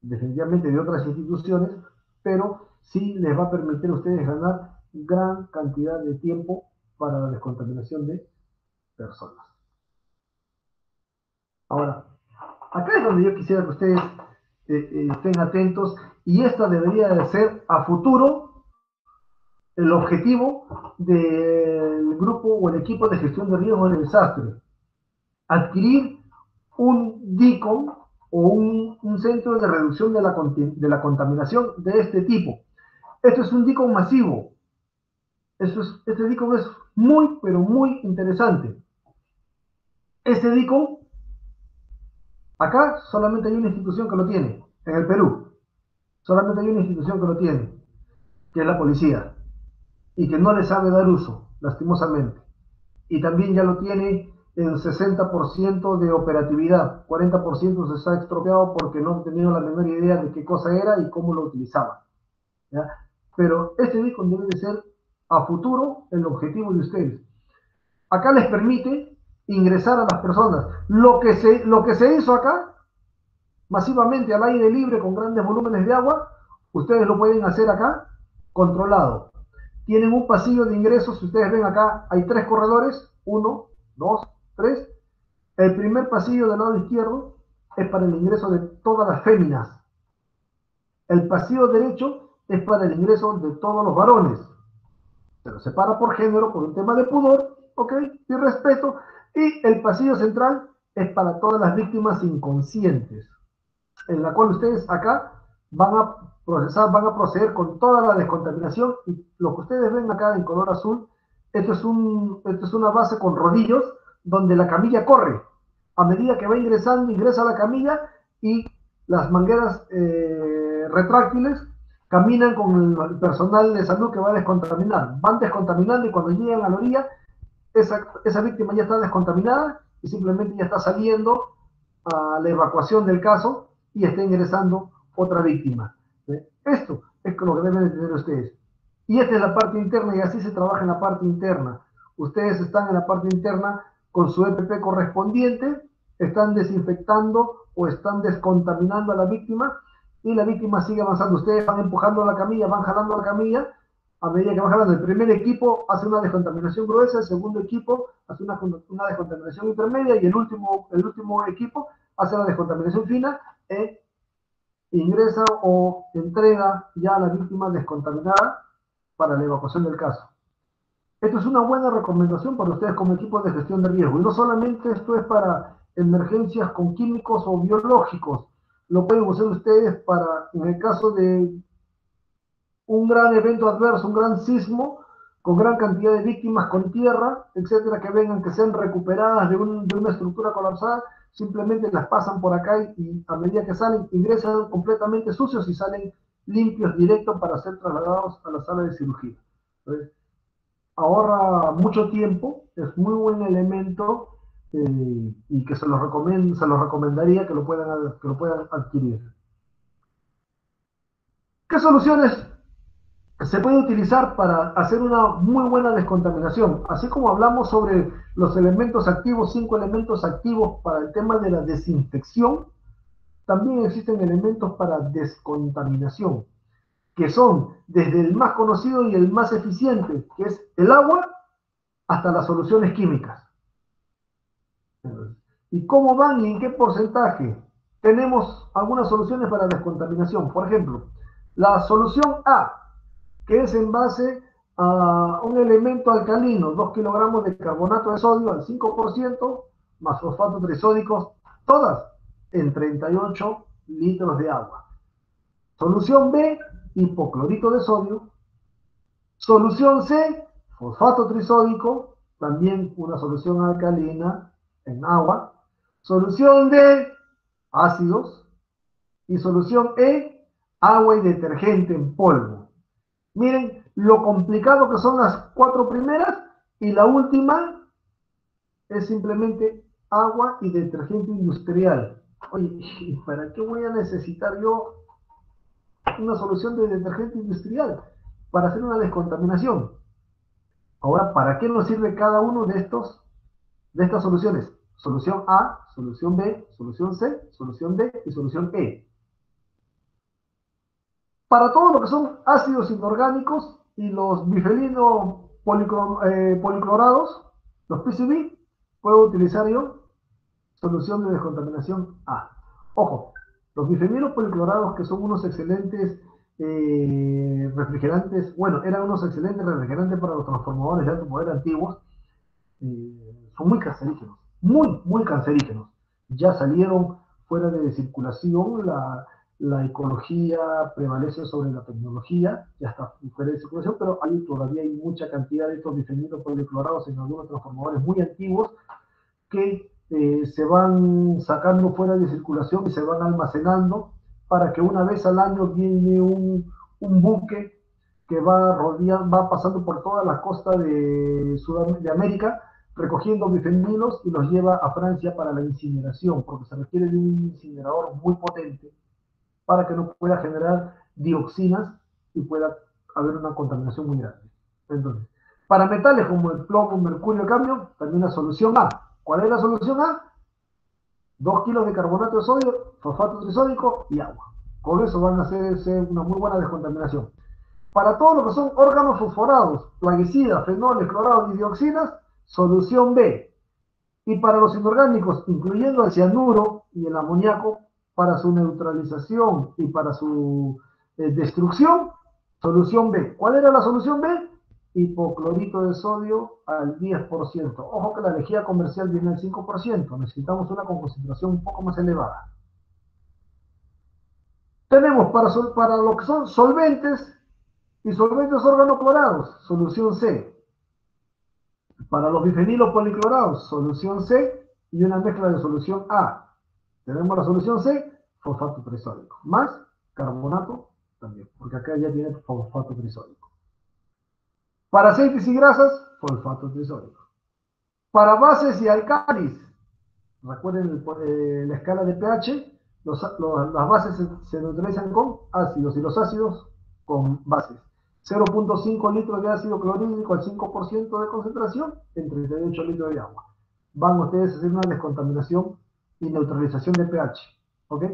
definitivamente de otras instituciones, pero sí les va a permitir a ustedes ganar gran cantidad de tiempo para la descontaminación de personas. Ahora, acá es donde yo quisiera que ustedes estén atentos, y esta debería de ser a futuro el objetivo del grupo o el equipo de gestión de riesgos de desastre. Adquirir un DICOM o un centro de reducción de la contaminación de este tipo. Esto es un DICOM masivo. Este DICOM es muy, pero muy interesante. Este DICOM, acá solamente hay una institución que lo tiene, en el Perú. Solamente hay una institución que lo tiene, que es la policía, y que no le sabe dar uso, lastimosamente. Y también ya lo tiene en 60% de operatividad, 40% se está estropeado porque no han tenido la menor idea de qué cosa era y cómo lo utilizaban, ¿ya? Pero este DICOM debe de ser a futuro el objetivo de ustedes. Acá les permite ingresar a las personas. Lo que se hizo acá, masivamente al aire libre con grandes volúmenes de agua, ustedes lo pueden hacer acá, controlado. Tienen un pasillo de ingresos, si ustedes ven acá, hay 3 corredores, 1, 2, 3. El primer pasillo del lado izquierdo es para el ingreso de todas las féminas. El pasillo derecho es para el ingreso de todos los varones. Se los separa por género, por un tema de pudor, ¿ok? Y respeto. Y el pasillo central es para todas las víctimas inconscientes, en la cual ustedes acá van a proceder con toda la descontaminación, y lo que ustedes ven acá en color azul, esto es una base con rodillos donde la camilla corre. A medida que va ingresando, ingresa la camilla y las mangueras retráctiles caminan con el personal de salud que va a descontaminar. Van descontaminando y cuando llegan a la orilla, esa víctima ya está descontaminada y simplemente ya está saliendo a la evacuación del caso y está ingresando otra víctima. Esto es lo que deben de tener ustedes. Y esta es la parte interna, y así se trabaja en la parte interna. Ustedes están en la parte interna con su EPP correspondiente, están desinfectando o están descontaminando a la víctima, y la víctima sigue avanzando. Ustedes van empujando la camilla, van jalando la camilla. A medida que van jalando, el primer equipo hace una descontaminación gruesa, el segundo equipo hace una descontaminación intermedia, y el último equipo hace la descontaminación fina e ingresa o entrega ya a la víctima descontaminada para la evacuación del caso. Esto es una buena recomendación para ustedes como equipo de gestión de riesgo. Y no solamente esto es para emergencias con químicos o biológicos, lo pueden usar ustedes para, en el caso de un gran evento adverso, un gran sismo, con gran cantidad de víctimas con tierra, etcétera, que vengan, que sean recuperadas de una estructura colapsada, simplemente las pasan por acá y a medida que salen, ingresan completamente sucios y salen limpios directos para ser trasladados a la sala de cirugía. Entonces, ahorra mucho tiempo, es muy buen elemento y que se los recomendaría que lo puedan adquirir. ¿Qué soluciones se puede utilizar para hacer una muy buena descontaminación? Así como hablamos sobre los elementos activos, 5 elementos activos para el tema de la desinfección, también existen elementos para descontaminación, que son desde el más conocido y el más eficiente, que es el agua, hasta las soluciones químicas. ¿Y cómo van y en qué porcentaje? Tenemos algunas soluciones para descontaminación. Por ejemplo, la solución A, que es en base a un elemento alcalino, 2 kilogramos de carbonato de sodio al 5%, más fosfato trisódicos, todas en 38 litros de agua. Solución B, hipoclorito de sodio. Solución C, fosfato trisódico, también una solución alcalina en agua. Solución D, ácidos. Y solución E, agua y detergente en polvo. Miren lo complicado que son las 4 primeras, y la última es simplemente agua y detergente industrial. Oye, ¿para qué voy a necesitar yo una solución de detergente industrial? Para hacer una descontaminación. Ahora, ¿para qué nos sirve cada uno de estas soluciones? Solución A, solución B, solución C, solución D y solución E. Para todo lo que son ácidos inorgánicos y los bifenilo policlorados, los PCB, puedo utilizar yo solución de descontaminación A. Ojo, los bifenilos policlorados, que son unos excelentes refrigerantes, bueno, eran unos excelentes refrigerantes para los transformadores de alto poder antiguos, son muy cancerígenos, muy cancerígenos. Ya salieron fuera de circulación, la ecología prevalece sobre la tecnología, ya está fuera de circulación, pero todavía hay mucha cantidad de estos bifenilos policlorados en algunos transformadores muy antiguos que se van sacando fuera de circulación y se van almacenando para que una vez al año viene un buque que va pasando por toda la costa de América recogiendo bifenilos y los lleva a Francia para la incineración, porque se requiere de un incinerador muy potente para que no pueda generar dioxinas y pueda haber una contaminación muy grande. Entonces, para metales como el plomo, mercurio, cadmio, también la solución A. ¿Cuál es la solución A? 2 kilos de carbonato de sodio, fosfato trisódico y agua. Con eso van a hacerse una muy buena descontaminación. Para todo lo que son órganos fosforados, plaguicidas, fenoles, clorados y dioxinas, solución B. Y para los inorgánicos, incluyendo el cianuro y el amoníaco, para su neutralización y para su destrucción, solución B. ¿Cuál era la solución B? Hipoclorito de sodio al 10%. Ojo que la lejía comercial viene al 5%. Necesitamos una concentración un poco más elevada. Tenemos para lo que son solventes y solventes organoclorados, solución C. Para los bifenilos policlorados, solución C y una mezcla de solución A. Tenemos la solución C, fosfato trisódico, más carbonato también, porque acá ya tiene fosfato trisódico. Para aceites y grasas, fosfato trisódico. Para bases y álcalis, recuerden la escala de pH, las bases se neutralizan con ácidos y los ácidos con bases. 0.5 litros de ácido clorhídrico al 5% de concentración en 38 litros de agua. Van ustedes a hacer una descontaminación y neutralización de pH. ¿Ok?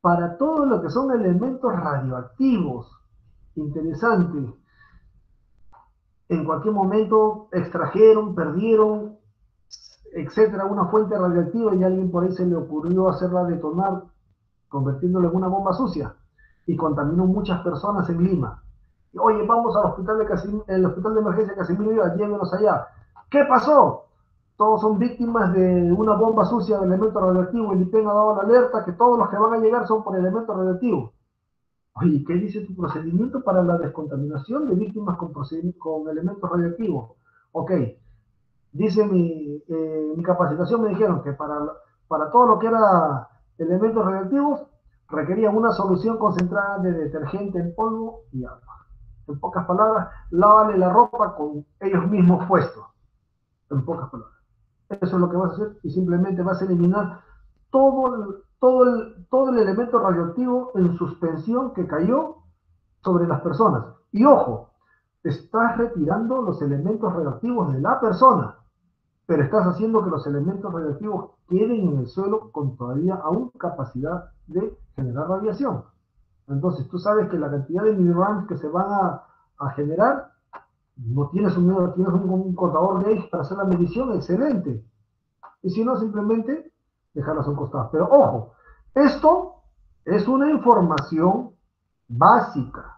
Para todo lo que son elementos radioactivos, interesante, en cualquier momento extrajeron, perdieron, etcétera, una fuente radioactiva y a alguien por ahí se le ocurrió hacerla detonar, convirtiéndola en una bomba sucia, y contaminó muchas personas en Lima. Oye, vamos al hospital el hospital de emergencia Casimiro Vivas, llévenos allá. ¿Qué pasó? Todos son víctimas de una bomba sucia de elementos radioactivos. El IPEN ha dado la alerta que todos los que van a llegar son por elementos radioactivos. Oye, ¿qué dice tu procedimiento para la descontaminación de víctimas con elementos radioactivos? Ok, dice mi capacitación, me dijeron que para todo lo que era elementos radioactivos requería una solución concentrada de detergente en polvo y agua. En pocas palabras, lávale la ropa con ellos mismos puestos. En pocas palabras. Eso es lo que vas a hacer y simplemente vas a eliminar todo el elemento radioactivo en suspensión que cayó sobre las personas. Y ojo, estás retirando los elementos radioactivos de la persona. pero estás haciendo que los elementos radiactivos queden en el suelo con todavía aún capacidad de generar radiación. Entonces, tú sabes que la cantidad de miligramos que se van a generar, no tienes un contador Gauge para hacer la medición, excelente. Y si no, simplemente dejarlas a un costado. Pero ojo, esto es una información básica,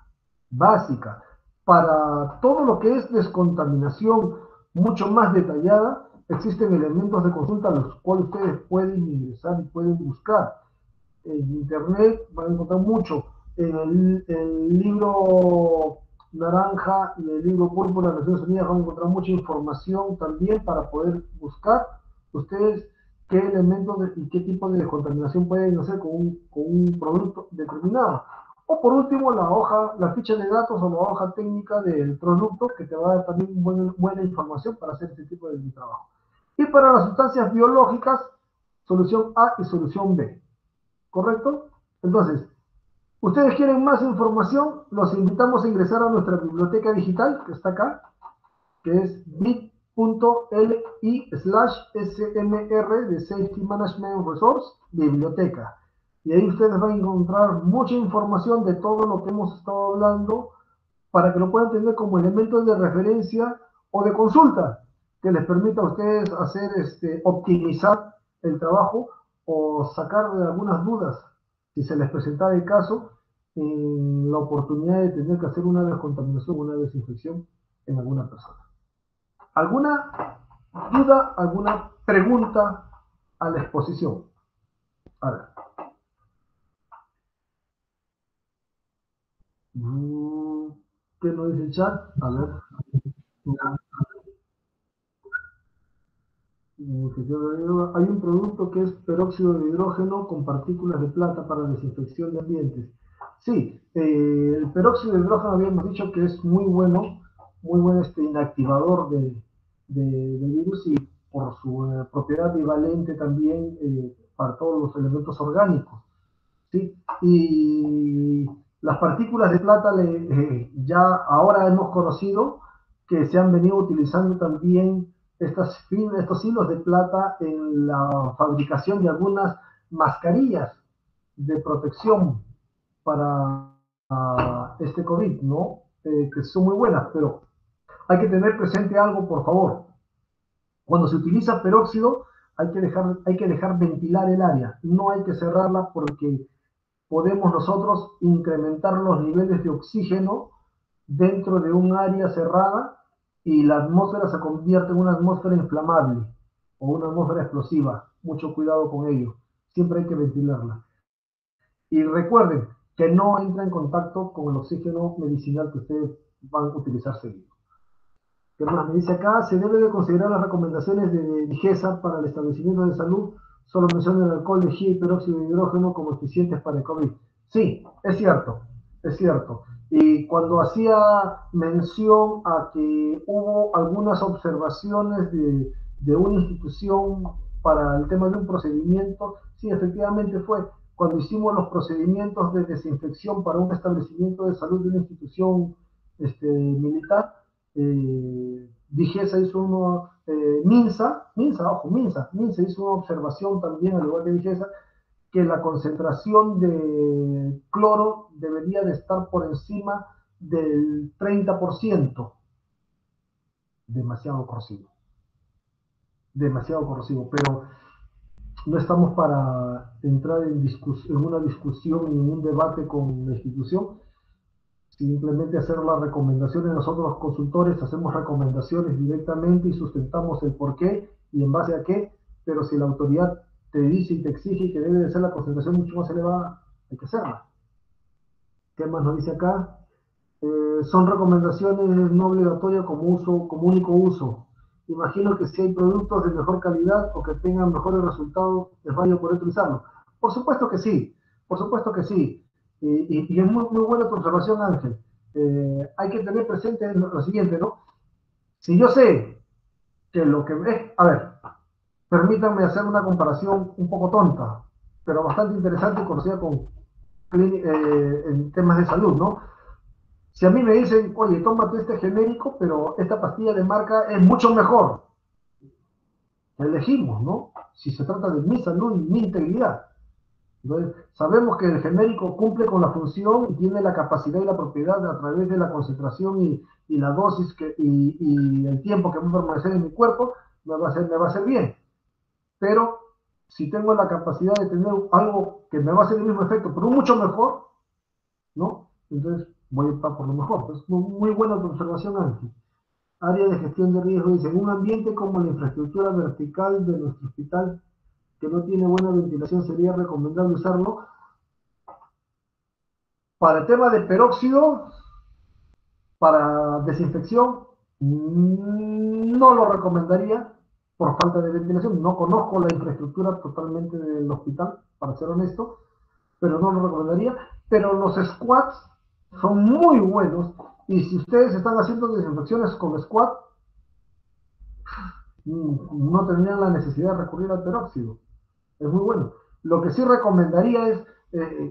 básica. Para todo lo que es descontaminación mucho más detallada, existen elementos de consulta a los cuales ustedes pueden ingresar y pueden buscar. En internet van a encontrar mucho. En el libro naranja y el libro púrpura de las Naciones Unidas van a encontrar mucha información también para poder buscar ustedes qué elementos y qué tipo de descontaminación pueden hacer con un producto determinado. O por último, la ficha de datos o la hoja técnica del producto que te va a dar también buena información para hacer este tipo de trabajo. Y para las sustancias biológicas, solución A y solución B. ¿Correcto? Entonces, ustedes quieren más información, los invitamos a ingresar a nuestra biblioteca digital, que está acá, que es bit.ly/smr de Safety Management Resource, biblioteca. Y ahí ustedes van a encontrar mucha información de todo lo que hemos estado hablando para que lo puedan tener como elementos de referencia o de consulta que les permita a ustedes hacer, optimizar el trabajo o sacar de algunas dudas, si se les presentara el caso, en la oportunidad de tener que hacer una descontaminación o una desinfección en alguna persona. ¿Alguna duda, alguna pregunta a la exposición? A ver. ¿Qué nos dice el chat? A ver. Hay un producto que es peróxido de hidrógeno con partículas de plata para desinfección de ambientes. Sí, el peróxido de hidrógeno habíamos dicho que es muy buen inactivador de virus y por su propiedad bivalente también para todos los elementos orgánicos. ¿Sí? Y las partículas de plata ya ahora hemos conocido que se han venido utilizando también estos hilos de plata en la fabricación de algunas mascarillas de protección para este COVID, ¿no? Que son muy buenas, pero hay que tener presente algo, por favor. Cuando se utiliza peróxido, hay que dejar ventilar el área, no hay que cerrarla porque podemos nosotros incrementar los niveles de oxígeno dentro de un área cerrada y la atmósfera se convierte en una atmósfera inflamable o una atmósfera explosiva. Mucho cuidado con ello. Siempre hay que ventilarla. Y recuerden que no entra en contacto con el oxígeno medicinal que ustedes van a utilizar seguido. ¿Qué más me dice acá? Se debe de considerar las recomendaciones de DIGESA para el establecimiento de salud. Solo menciona el alcohol, lejía y peróxido de hidrógeno como eficientes para el COVID. Sí, es cierto, es cierto. Y cuando hacía mención a que hubo algunas observaciones de una institución para el tema de un procedimiento, sí, efectivamente fue cuando hicimos los procedimientos de desinfección para un establecimiento de salud de una institución militar. DIGESA hizo uno, MINSA hizo una observación también, al igual que DIGESA, que la concentración de cloro debería de estar por encima del 30%. Demasiado corrosivo, pero no estamos para entrar en una discusión ni en un debate con la institución. Simplemente hacer las recomendaciones. Nosotros los consultores hacemos recomendaciones directamente y sustentamos el por qué y en base a qué, pero si la autoridad te dice y te exige que debe de ser la concentración mucho más elevada, hay que hacerla. ¿Qué más nos dice acá? Son recomendaciones no obligatorias como único uso. Imagino que si hay productos de mejor calidad o que tengan mejores resultados, es válido poder utilizarlo. Por supuesto que sí, por supuesto que sí. Y es muy buena tu observación, Ángel. Hay que tener presente lo siguiente, ¿no? Si yo sé que lo que es, a ver, permítanme hacer una comparación un poco tonta, pero bastante interesante y conocida en temas de salud, ¿no? Si a mí me dicen, oye, tómate este genérico, pero esta pastilla de marca es mucho mejor. que elegimos, ¿no? Si se trata de mi salud y mi integridad. Entonces, sabemos que el genérico cumple con la función y tiene la capacidad y la propiedad a través de la concentración y la dosis y el tiempo que va a permanecer en mi cuerpo, me va a hacer bien. Pero si tengo la capacidad de tener algo que me va a hacer el mismo efecto, pero mucho mejor, ¿no? Entonces voy a optar por lo mejor. Es muy buena tu observación, Ángel. Área de gestión de riesgo dice, en un ambiente como la infraestructura vertical de nuestro hospital, que no tiene buena ventilación, sería recomendable usarlo. Para el tema de peróxido, para desinfección, no lo recomendaría por falta de ventilación. No conozco la infraestructura totalmente del hospital, para ser honesto, pero no lo recomendaría. Pero los squats son muy buenos y si ustedes están haciendo desinfecciones con squat, no tendrían la necesidad de recurrir al peróxido. Es muy bueno. Lo que sí recomendaría es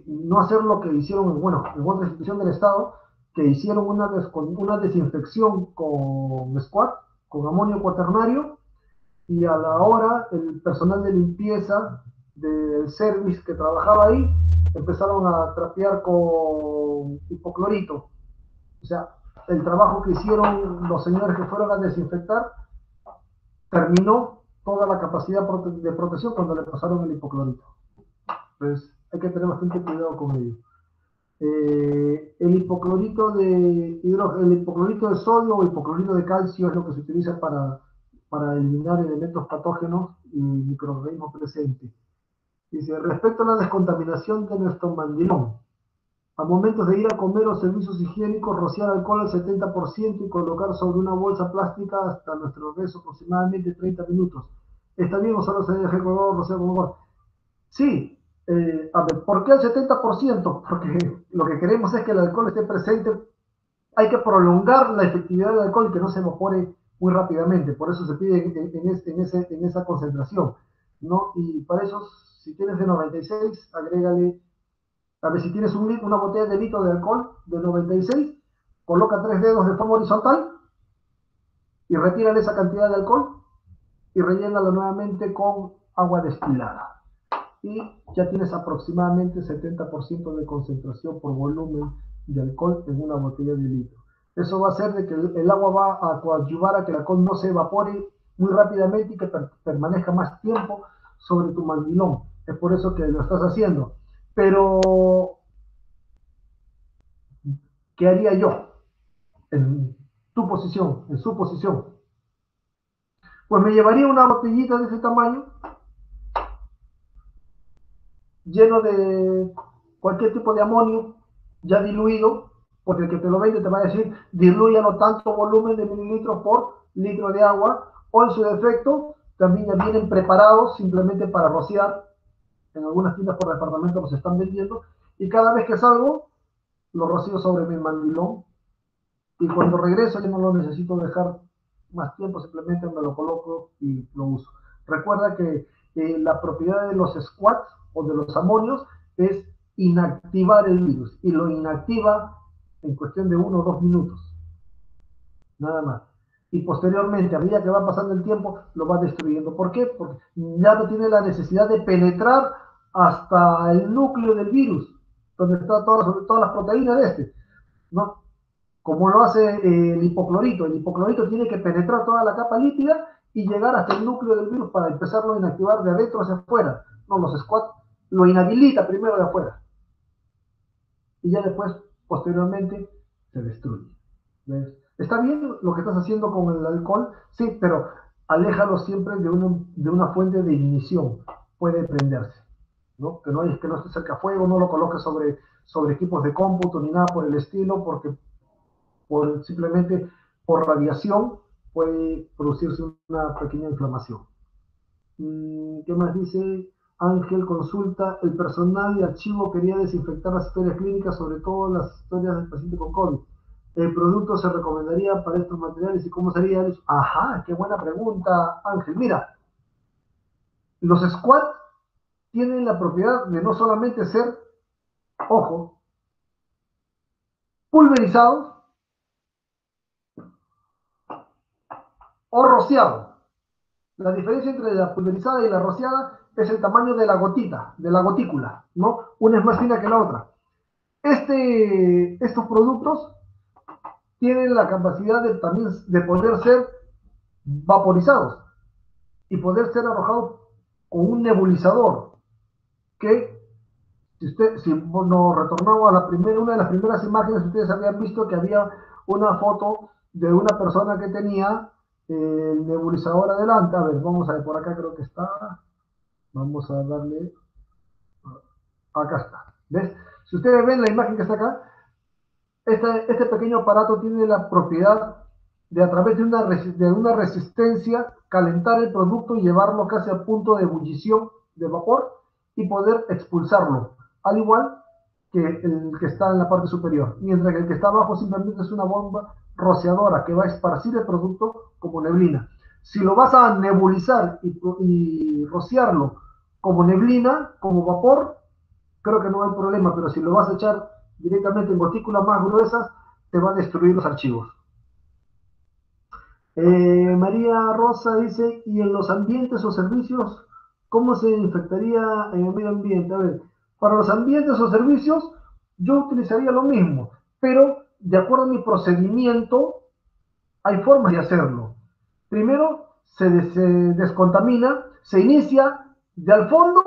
no hacer lo que hicieron, bueno, en otra institución del Estado, que hicieron una desinfección con squat, con amonio cuaternario, y a la hora el personal de limpieza del service que trabajaba ahí empezaron a trapear con hipoclorito. O sea, el trabajo que hicieron los señores que fueron a desinfectar terminó toda la capacidad de protección cuando le pasaron el hipoclorito. Pues hay que tener bastante cuidado con ello. El hipoclorito el hipoclorito de sodio o hipoclorito de calcio es lo que se utiliza para eliminar elementos patógenos y microorganismos presentes. Dice, respecto a la descontaminación de nuestro mandilón, a momentos de ir a comer o servicios higiénicos, rociar alcohol al 70% y colocar sobre una bolsa plástica hasta nuestro regreso aproximadamente 30 minutos. ¿Está bien o solo se deja el color rociar con agua? Sí, a ver, ¿por qué el 70%? Porque lo que queremos es que el alcohol esté presente. Hay que prolongar la efectividad del alcohol y que no se evapore muy rápidamente. Por eso se pide en esa concentración, ¿no? Y para eso, si tienes de 96, agrégale, a ver, si tienes una botella de litro de alcohol de 96, coloca 3 dedos de forma horizontal y retírale esa cantidad de alcohol y rellénalo nuevamente con agua destilada. Y ya tienes aproximadamente 70% de concentración por volumen de alcohol en una botella de litro. Eso va a hacer de que el agua va a coadyuvar a que el alcohol no se evapore muy rápidamente y que permanezca más tiempo sobre tu mandilón. Es por eso que lo estás haciendo. Pero, ¿qué haría yo en tu posición, en su posición? Pues me llevaría una botellita de ese tamaño, lleno de cualquier tipo de amonio ya diluido, porque el que te lo vende te va a decir dilúyalo tanto volumen de mililitros por litro de agua, o en su defecto también ya vienen preparados simplemente para rociar. En algunas tiendas por departamento los están vendiendo, y cada vez que salgo lo rocío sobre mi mandilón, y cuando regreso ya no lo necesito dejar más tiempo, simplemente me lo coloco y lo uso. Recuerda que la propiedad de los squats o de los amonios es inactivar el virus, y lo inactiva en cuestión de 1 o 2 minutos, nada más. Y posteriormente, a medida que va pasando el tiempo, lo va destruyendo. ¿Por qué? Porque ya no tiene la necesidad de penetrar hasta el núcleo del virus, donde están todas las proteínas de este, ¿no? Como lo hace el hipoclorito. El hipoclorito tiene que penetrar toda la capa lípida y llegar hasta el núcleo del virus para empezarlo a inactivar de adentro hacia afuera. No, los squats lo inhabilita primero de afuera y ya después, posteriormente, se destruye. ¿Ves? Está bien lo que estás haciendo con el alcohol, sí, pero aléjalo siempre de una fuente de ignición. Puede prenderse, ¿no? Que no esté cerca a fuego, no lo coloques sobre equipos de cómputo ni nada por el estilo, porque simplemente por radiación puede producirse una pequeña inflamación. ¿Qué más dice? Ángel consulta, el personal de archivo quería desinfectar las historias clínicas, sobre todo las historias del paciente con COVID. ¿El producto se recomendaría para estos materiales y cómo sería eso? Ajá, qué buena pregunta, Ángel. Mira, los squats tienen la propiedad de no solamente ser, ojo, pulverizados o rociados. La diferencia entre la pulverizada y la rociada es el tamaño de la gotita, de la gotícula, ¿no? Una es más fina que la otra. Estos productos tienen la capacidad de también de poder ser vaporizados y poder ser arrojados con un nebulizador que si nos retornamos a una de las primeras imágenes, ustedes habían visto que había una foto de una persona que tenía el nebulizador adelante. A ver, vamos a ver, por acá creo que está. Vamos a darle. Acá está. ¿Ves? Si ustedes ven la imagen que está acá, este pequeño aparato tiene la propiedad de a través de una resistencia calentar el producto y llevarlo casi a punto de ebullición de vapor y poder expulsarlo, al igual que el que está en la parte superior, mientras que el que está abajo simplemente es una bomba rociadora que va a esparcir el producto como neblina. Si lo vas a nebulizar y rociarlo como neblina, como vapor, creo que no hay problema, pero si lo vas a echar directamente en gotículas más gruesas, te va a destruir los archivos. María Rosa dice, ¿y en los ambientes o servicios, cómo se infectaría en el medio ambiente? A ver, para los ambientes o servicios, yo utilizaría lo mismo, pero de acuerdo a mi procedimiento, hay formas de hacerlo. Primero, se descontamina, se inicia de al fondo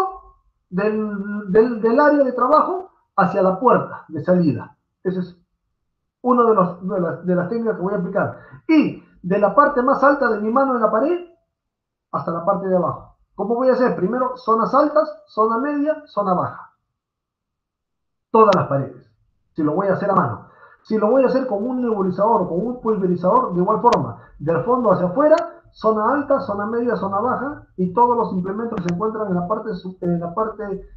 del área de trabajo hacia la puerta de salida. Ese es uno de las técnicas que voy a aplicar. Y de la parte más alta de mi mano en la pared hasta la parte de abajo. ¿Cómo voy a hacer? Primero, zonas altas, zona media, zona baja. Todas las paredes. Si lo voy a hacer a mano. Si lo voy a hacer con un nebulizador o con un pulverizador, de igual forma, del fondo hacia afuera, zona alta, zona media, zona baja, y todos los implementos que se encuentran en la parte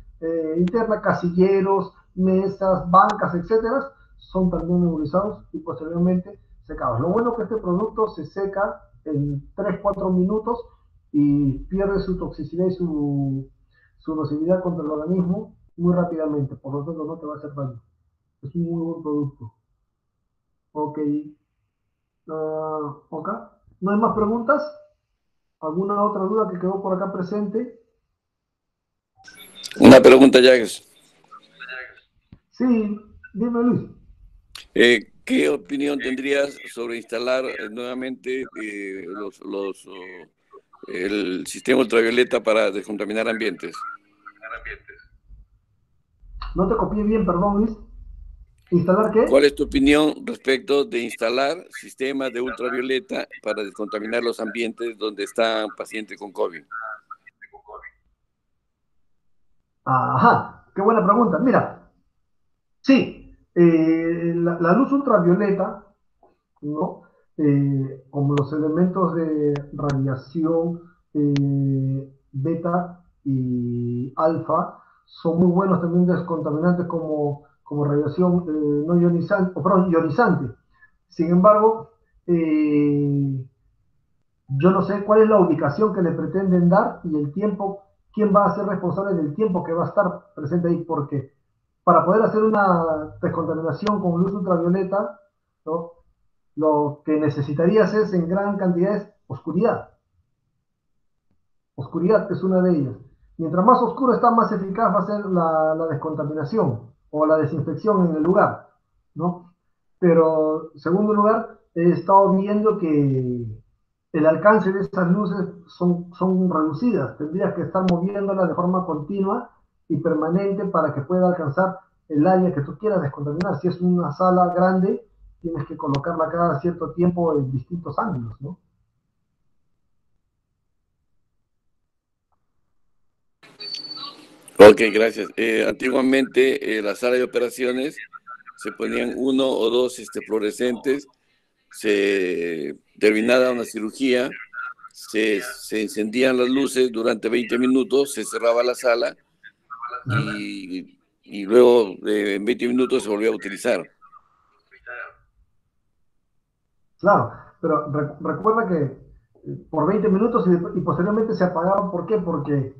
interna, casilleros, mesas, bancas, etcétera, son también nebulizados y posteriormente secados. Lo bueno es que este producto se seca en 3-4 minutos y pierde su toxicidad y su nocividad contra el organismo muy rápidamente, por lo tanto no te va a hacer daño. Es un muy buen producto. Ok. Ok. ¿No hay más preguntas? ¿Alguna otra duda que quedó por acá presente? Una pregunta, Jacques. Sí, dime Luis. ¿Qué opinión tendrías sobre instalar nuevamente el sistema ultravioleta para descontaminar ambientes? No te copié bien, perdón Luis. ¿Instalar qué? ¿Cuál es tu opinión respecto de instalar sistemas de ultravioleta para descontaminar los ambientes donde están pacientes con COVID? Ajá, qué buena pregunta. Mira, sí, la luz ultravioleta, ¿no? Como los elementos de radiación beta y alfa, son muy buenos también descontaminantes como radiación no ionizante, o perdón, ionizante. Sin embargo, yo no sé cuál es la ubicación que le pretenden dar y el tiempo, quién va a ser responsable del tiempo que va a estar presente ahí, porque para poder hacer una descontaminación con luz ultravioleta, ¿no? Lo que necesitarías es en gran cantidad es oscuridad. Oscuridad es una de ellas. Mientras más oscuro está, más eficaz va a ser la descontaminación o la desinfección en el lugar, ¿no? Pero, en segundo lugar, he estado viendo que el alcance de estas luces son reducidas. Tendrías que estar moviéndolas de forma continua y permanente para que pueda alcanzar el área que tú quieras descontaminar. Si es una sala grande, tienes que colocarla cada cierto tiempo en distintos ángulos, ¿no? Ok, gracias. Antiguamente la sala de operaciones se ponían uno o dos fluorescentes, se terminaba una cirugía, se encendían las luces durante 20 minutos, se cerraba la sala y luego en 20 minutos se volvía a utilizar. Claro, pero recuerda que por 20 minutos y posteriormente se apagaron. ¿Por qué? Porque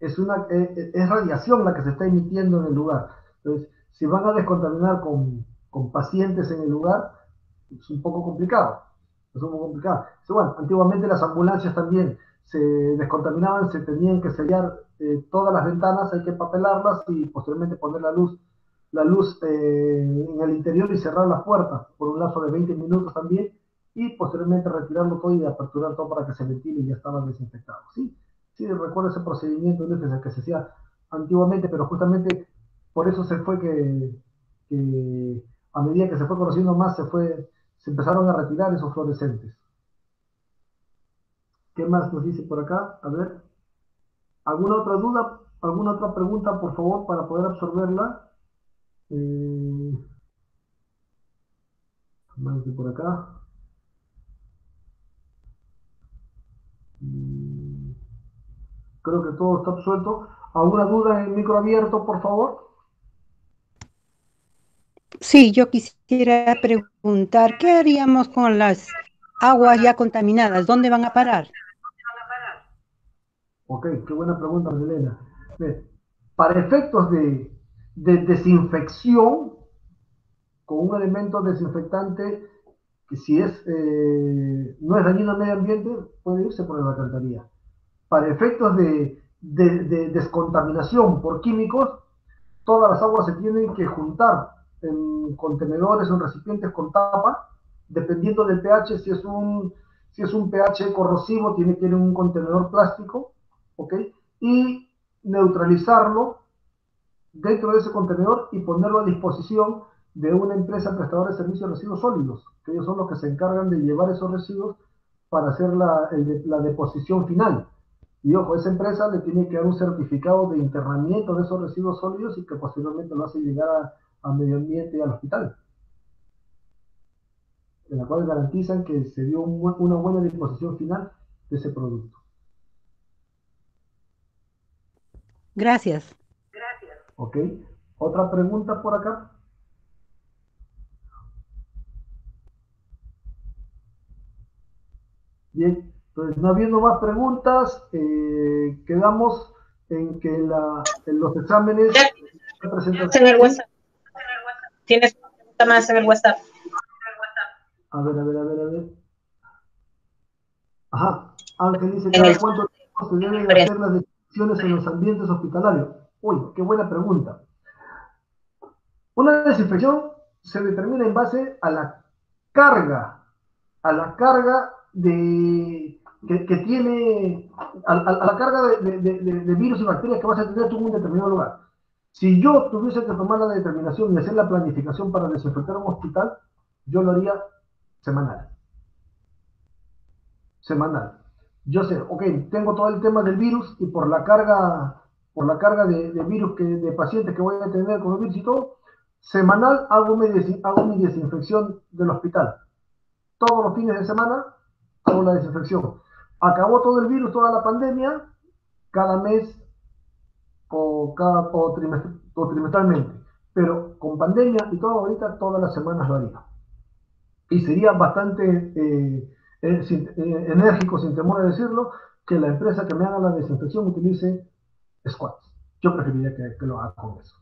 es radiación la que se está emitiendo en el lugar. Entonces, si van a descontaminar con pacientes en el lugar, es un poco complicado. es un poco complicado. Bueno, antiguamente las ambulancias también se descontaminaban, se tenían que sellar todas las ventanas, hay que papelarlas y posteriormente poner la luz en el interior y cerrar las puertas por un lapso de 20 minutos también, y posteriormente retirarlo todo y aperturar todo para que se ventile y ya estaba desinfectado. Sí, sí, recuerdo ese procedimiento que se hacía antiguamente, pero justamente por eso se fue que a medida que se fue conociendo más, se empezaron a retirar esos fluorescentes. ¿Qué más nos dice por acá? A ver, ¿alguna otra duda? ¿Alguna otra pregunta, por favor, para poder absorberla? Más de por acá. Creo que todo está absuelto. ¿Alguna duda en micro abierto, por favor? Sí, yo quisiera preguntar, ¿qué haríamos con las aguas ya contaminadas? ¿Dónde van a parar? Ok, qué buena pregunta, Elena. Para efectos de desinfección, con un elemento desinfectante que si no es dañino al medio ambiente, puede irse por la alcantarilla. Para efectos de descontaminación por químicos, todas las aguas se tienen que juntar en contenedores o en recipientes con tapa, dependiendo del pH. Si es un pH corrosivo, tiene que ir en un contenedor plástico, ¿ok? Y neutralizarlo dentro de ese contenedor y ponerlo a disposición de una empresa prestadora de servicios de residuos sólidos, que ellos son los que se encargan de llevar esos residuos para hacer la deposición final. Y ojo, esa empresa le tiene que dar un certificado de internamiento de esos residuos sólidos y que posteriormente lo hace llegar a medio ambiente y al hospital, en la cual garantizan que se dio una buena disposición final de ese producto. Gracias. ¿Ok? ¿Otra pregunta por acá? Bien, entonces no habiendo más preguntas, quedamos en que en los exámenes de En presentación. el WhatsApp. Tienes una pregunta más en el WhatsApp. A ver, a ver, a ver, a ver. Ajá, Ángel dice, En el ¿cada cuánto tiempo se deben hacer las desinfecciones en los ambientes hospitalarios? Uy, qué buena pregunta. Una desinfección se determina en base a la carga que tiene, a la carga de virus y bacterias que vas a tener tú en un determinado lugar. Si yo tuviese que tomar la determinación y hacer la planificación para desinfectar un hospital, yo lo haría semanal. Semanal. Yo sé, ok, tengo todo el tema del virus y por la carga de virus de pacientes que voy a tener con el virus y todo, semanal hago mi desinfección del hospital. Todos los fines de semana hago la desinfección. Acabó todo el virus, toda la pandemia, cada mes o trimestralmente. Pero con pandemia y todo ahorita, todas las semanas lo haría. Y sería bastante enérgico, sin temor a decirlo, que la empresa que me haga la desinfección utilice squats. Yo preferiría que lo haga con eso.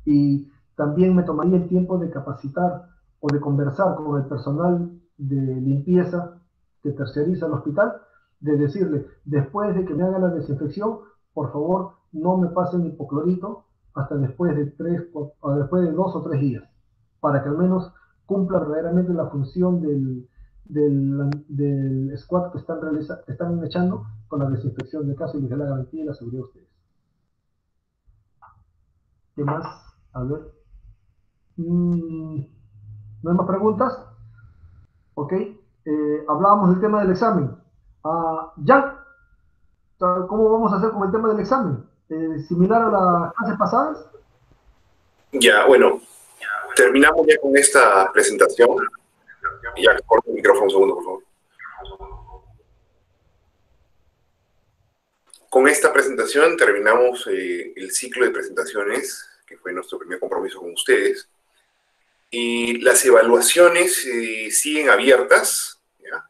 Y también me tomaría el tiempo de capacitar o de conversar con el personal de limpieza que terceriza el hospital, de decirle, después de que me haga la desinfección, por favor, no me pasen hipoclorito hasta después después de 2 o 3 días, para que al menos cumpla verdaderamente la función del squad que están echando con la desinfección de caso y les dé la garantía y la seguridad de ustedes. ¿Qué más? A ver. ¿No hay más preguntas? Ok. Hablábamos del tema del examen. ¿Ya? ¿Cómo vamos a hacer con el tema del examen? ¿Similar a las clases pasadas? Ya, bueno, terminamos ya con esta presentación. Ya, corta el micrófono un segundo, por favor. Con esta presentación terminamos el ciclo de presentaciones, que fue nuestro primer compromiso con ustedes. Y las evaluaciones siguen abiertas. ¿Ya?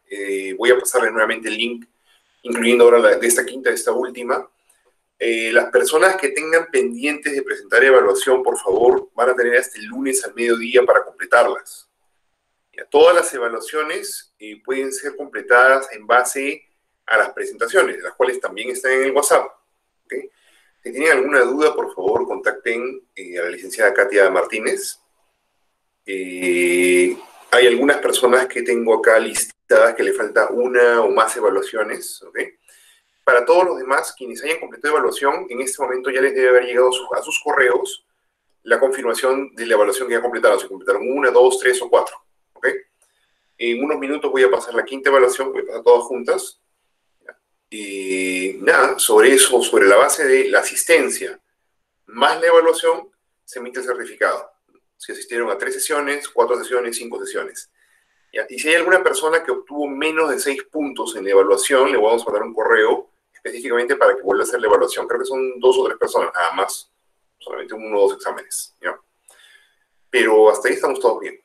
Voy a pasarles nuevamente el link, incluyendo ahora de esta quinta, de esta última. Las personas que tengan pendientes de presentar evaluación, por favor, van a tener hasta el lunes al mediodía para completarlas. Ya, todas las evaluaciones pueden ser completadas en base a las presentaciones, las cuales también están en el WhatsApp. ¿Okay? Si tienen alguna duda, por favor, contacten a la licenciada Katia Martínez. Hay algunas personas que tengo acá listadas que le falta una o más evaluaciones. ¿Okay? Para todos los demás, quienes hayan completado evaluación, en este momento ya les debe haber llegado a sus correos la confirmación de la evaluación que ya completaron. Si completaron 1, 2, 3 o 4. ¿Okay? En unos minutos voy a pasar la quinta evaluación, voy a pasar todas juntas. Y nada, sobre eso, sobre la base de la asistencia más la evaluación, se emite el certificado. Si asistieron a 3 sesiones, 4 sesiones, 5 sesiones. ¿Ya? Y si hay alguna persona que obtuvo menos de 6 puntos en la evaluación, le vamos a mandar un correo específicamente para que vuelva a hacer la evaluación. Creo que son 2 o 3 personas, nada más. Solamente 1 o 2 exámenes. ¿Ya? Pero hasta ahí estamos todos bien.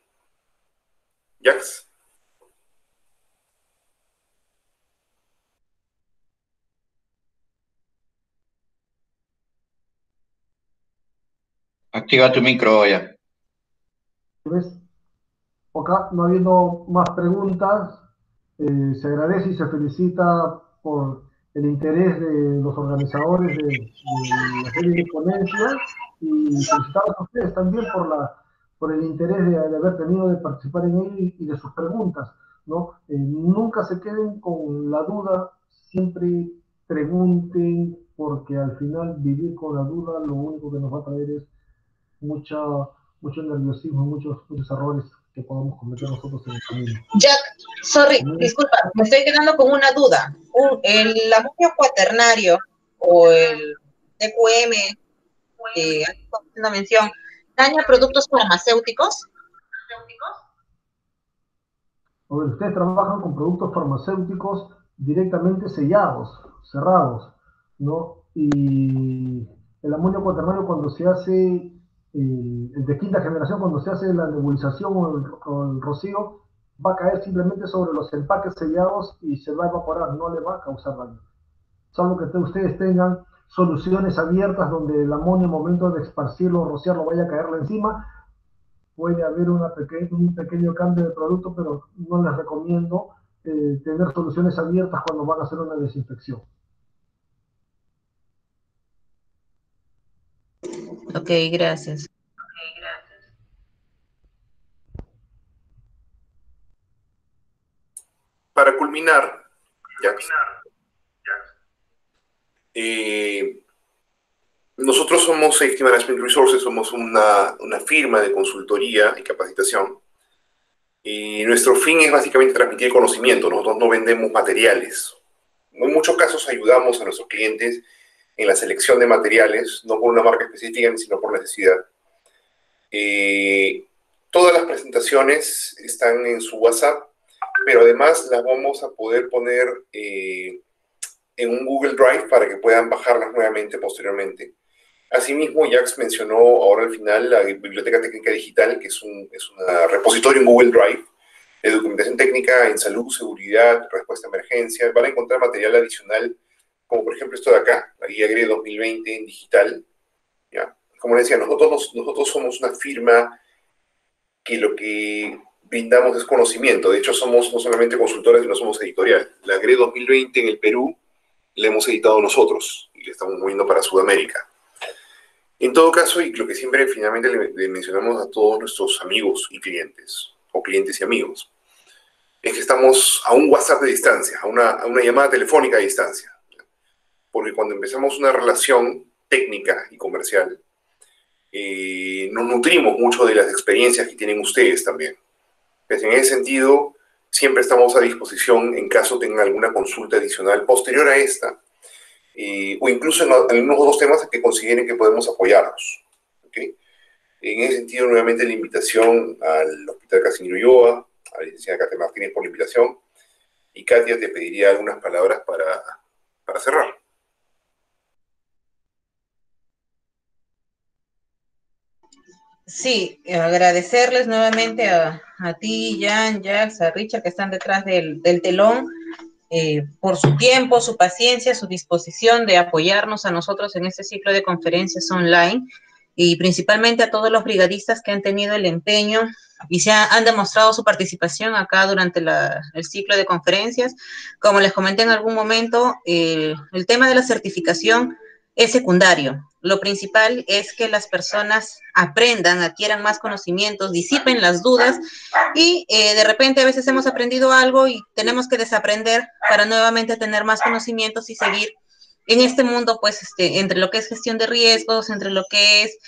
¿Jax? Activa tu micro ya. ¿Ves? Acá, no habiendo más preguntas, se agradece y se felicita por el interés de los organizadores de la serie de ponencias y felicitarlos a ustedes también por el interés de haber tenido de participar en ella y de sus preguntas, ¿no? Nunca se queden con la duda, siempre pregunten, porque al final vivir con la duda lo único que nos va a traer es mucho nerviosismo, muchos errores que podamos cometer nosotros en el camino. Jack, sorry, disculpa, me estoy quedando con una duda. ¿El amonio cuaternario o el TQM, que has hecho una mención, daña productos farmacéuticos? A ver, ustedes trabajan con productos farmacéuticos directamente sellados, cerrados, ¿no? Y el amonio cuaternario cuando se hace, el de quinta generación, cuando se hace la nebulización o el rocío, va a caer simplemente sobre los empaques sellados y se va a evaporar, no le va a causar daño. Salvo que ustedes tengan soluciones abiertas donde el amonio, en el momento de esparcirlo o rociarlo, vaya a caerle encima, puede haber un pequeño cambio de producto, pero no les recomiendo tener soluciones abiertas cuando van a hacer una desinfección. Ok, gracias. Para culminar, Jax, nosotros somos Safety Management Resources, somos una firma de consultoría y capacitación. Y nuestro fin es básicamente transmitir conocimiento. Nosotros no vendemos materiales. En muchos casos ayudamos a nuestros clientes en la selección de materiales, no por una marca específica, sino por necesidad. Todas las presentaciones están en su WhatsApp, pero además las vamos a poder poner en un Google Drive para que puedan bajarlas nuevamente posteriormente. Asimismo, Jax mencionó ahora al final la Biblioteca Técnica Digital, que es un repositorio en Google Drive de documentación técnica en salud, seguridad, respuesta a emergencia. Van a encontrar material adicional, como por ejemplo esto de acá, la guía GRE 2020 en digital. ¿Ya? Como les decía, nosotros somos una firma que lo que brindamos es conocimiento. De hecho, somos no solamente consultores, sino somos editorial. La GRE 2020 en el Perú la hemos editado nosotros y la estamos moviendo para Sudamérica. En todo caso, y lo que siempre finalmente le mencionamos a todos nuestros amigos y clientes, o clientes y amigos, es que estamos a un WhatsApp de distancia, a una llamada telefónica de distancia. Porque cuando empezamos una relación técnica y comercial, nos nutrimos mucho de las experiencias que tienen ustedes también. Pues en ese sentido, siempre estamos a disposición en caso tengan alguna consulta adicional posterior a esta, o incluso en algunos otros temas que consideren que podemos apoyarnos. ¿Okay? En ese sentido, nuevamente la invitación al Hospital Casimiro Ulloa, a la licenciada Katia Martínez por la invitación, y Katia te pediría algunas palabras para cerrar. Sí, agradecerles nuevamente a ti, Jan, Jax, a Richard, que están detrás del telón, por su tiempo, su paciencia, su disposición de apoyarnos a nosotros en este ciclo de conferencias online, y principalmente a todos los brigadistas que han tenido el empeño han demostrado su participación acá durante el ciclo de conferencias. Como les comenté en algún momento, el tema de la certificación es secundario. Lo principal es que las personas aprendan, adquieran más conocimientos, disipen las dudas y de repente a veces hemos aprendido algo y tenemos que desaprender para nuevamente tener más conocimientos y seguir en este mundo, pues, entre lo que es gestión de riesgos, entre lo que es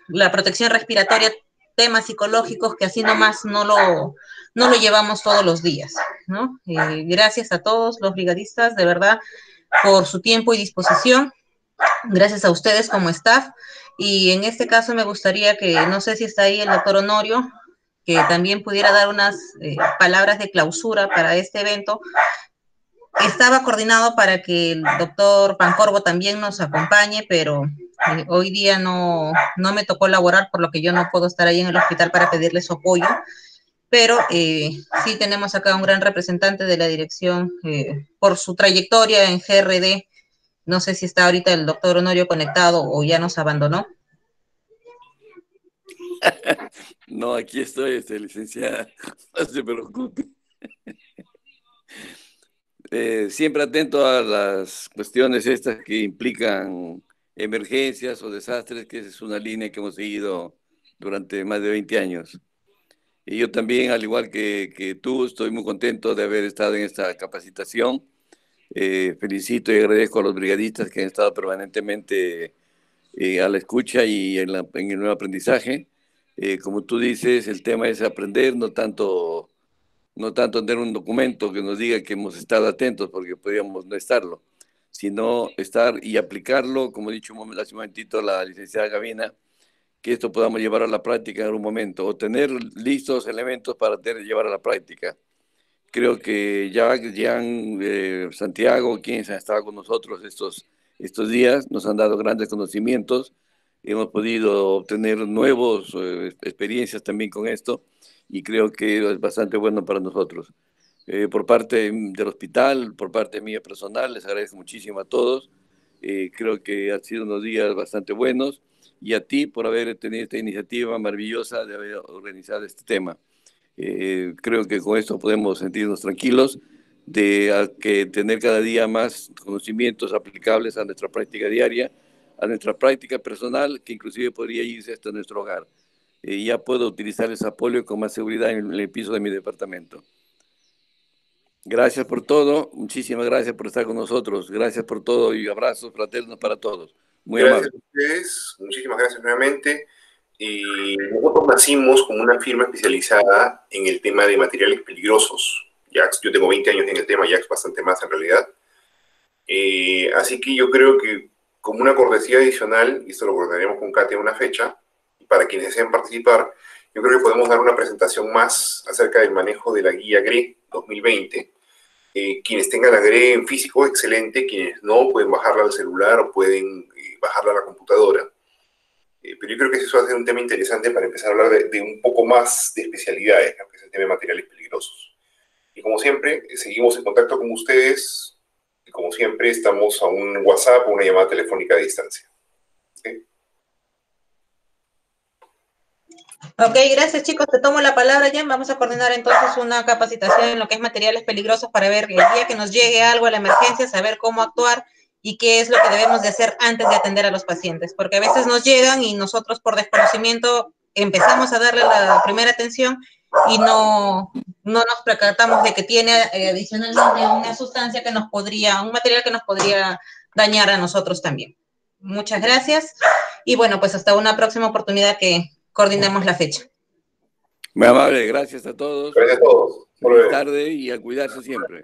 la protección respiratoria, temas psicológicos que así nomás no lo llevamos todos los días, ¿no? Gracias a todos los brigadistas, de verdad, por su tiempo y disposición. Gracias a ustedes como staff. Y en este caso me gustaría que, no sé si está ahí el doctor Honorio, que también pudiera dar unas palabras de clausura para este evento. Estaba coordinado para que el doctor Pancorbo también nos acompañe, pero hoy día no me tocó laborar, por lo que yo no puedo estar ahí en el hospital para pedirle su apoyo. Pero sí tenemos acá un gran representante de la dirección por su trayectoria en GRD. No sé si está ahorita el doctor Honorio conectado o ya nos abandonó. No, aquí estoy, licenciada. No se preocupe. Siempre atento a las cuestiones estas que implican emergencias o desastres, que esa es una línea que hemos seguido durante más de 20 años. Y yo también, al igual que tú, estoy muy contento de haber estado en esta capacitación. Felicito y agradezco a los brigadistas que han estado permanentemente a la escucha y en el nuevo aprendizaje. Como tú dices, el tema es aprender, no tanto tener un documento que nos diga que hemos estado atentos, porque podríamos no estarlo, sino estar y aplicarlo, como ha dicho hace un momentito la licenciada Gavina, que esto podamos llevar a la práctica en algún momento, o tener listos elementos para llevar a la práctica. Creo que ya Santiago, quienes han estado con nosotros estos días, nos han dado grandes conocimientos, hemos podido obtener nuevas experiencias también con esto, y creo que es bastante bueno para nosotros. Por parte del hospital, por parte mía personal, les agradezco muchísimo a todos. Creo que han sido unos días bastante buenos, y a ti por haber tenido esta iniciativa maravillosa de haber organizado este tema. Creo que con esto podemos sentirnos tranquilos de que tener cada día más conocimientos aplicables a nuestra práctica diaria, a nuestra práctica personal, que inclusive podría irse hasta nuestro hogar. Ya puedo utilizar ese apoyo con más seguridad en el piso de mi departamento. Gracias por todo, muchísimas gracias por estar con nosotros, gracias por todo y abrazos fraternos para todos. Muy gracias amable. a ustedes, muchísimas gracias nuevamente. Nosotros nacimos como una firma especializada en el tema de materiales peligrosos. Yo tengo 20 años en el tema, Jax bastante más en realidad. Así que yo creo que como una cortesía adicional, y esto lo coordinaremos con Katia una fecha, para quienes deseen participar, yo creo que podemos dar una presentación más acerca del manejo de la guía GRE 2020. Quienes tengan la GRE en físico, excelente. Quienes no, pueden bajarla al celular o pueden bajarla a la computadora. Pero yo creo que eso va a ser un tema interesante para empezar a hablar de un poco más de especialidades, ¿no? Que es el tema de materiales peligrosos. Y como siempre, seguimos en contacto con ustedes. Y como siempre, estamos a un WhatsApp o una llamada telefónica a distancia. ¿Okay? Ok, gracias chicos, te tomo la palabra ya. Vamos a coordinar entonces una capacitación en lo que es materiales peligrosos para ver el día que nos llegue algo a la emergencia, saber cómo actuar y qué es lo que debemos de hacer antes de atender a los pacientes, porque a veces nos llegan y nosotros por desconocimiento empezamos a darle la primera atención y no nos percatamos de que tiene adicionalmente una sustancia que nos podría, un material que nos podría dañar a nosotros también. Muchas gracias y bueno, pues hasta una próxima oportunidad que coordinemos la fecha. Muy amable, gracias a todos. Gracias a todos. Buenas tardes y a cuidarse siempre.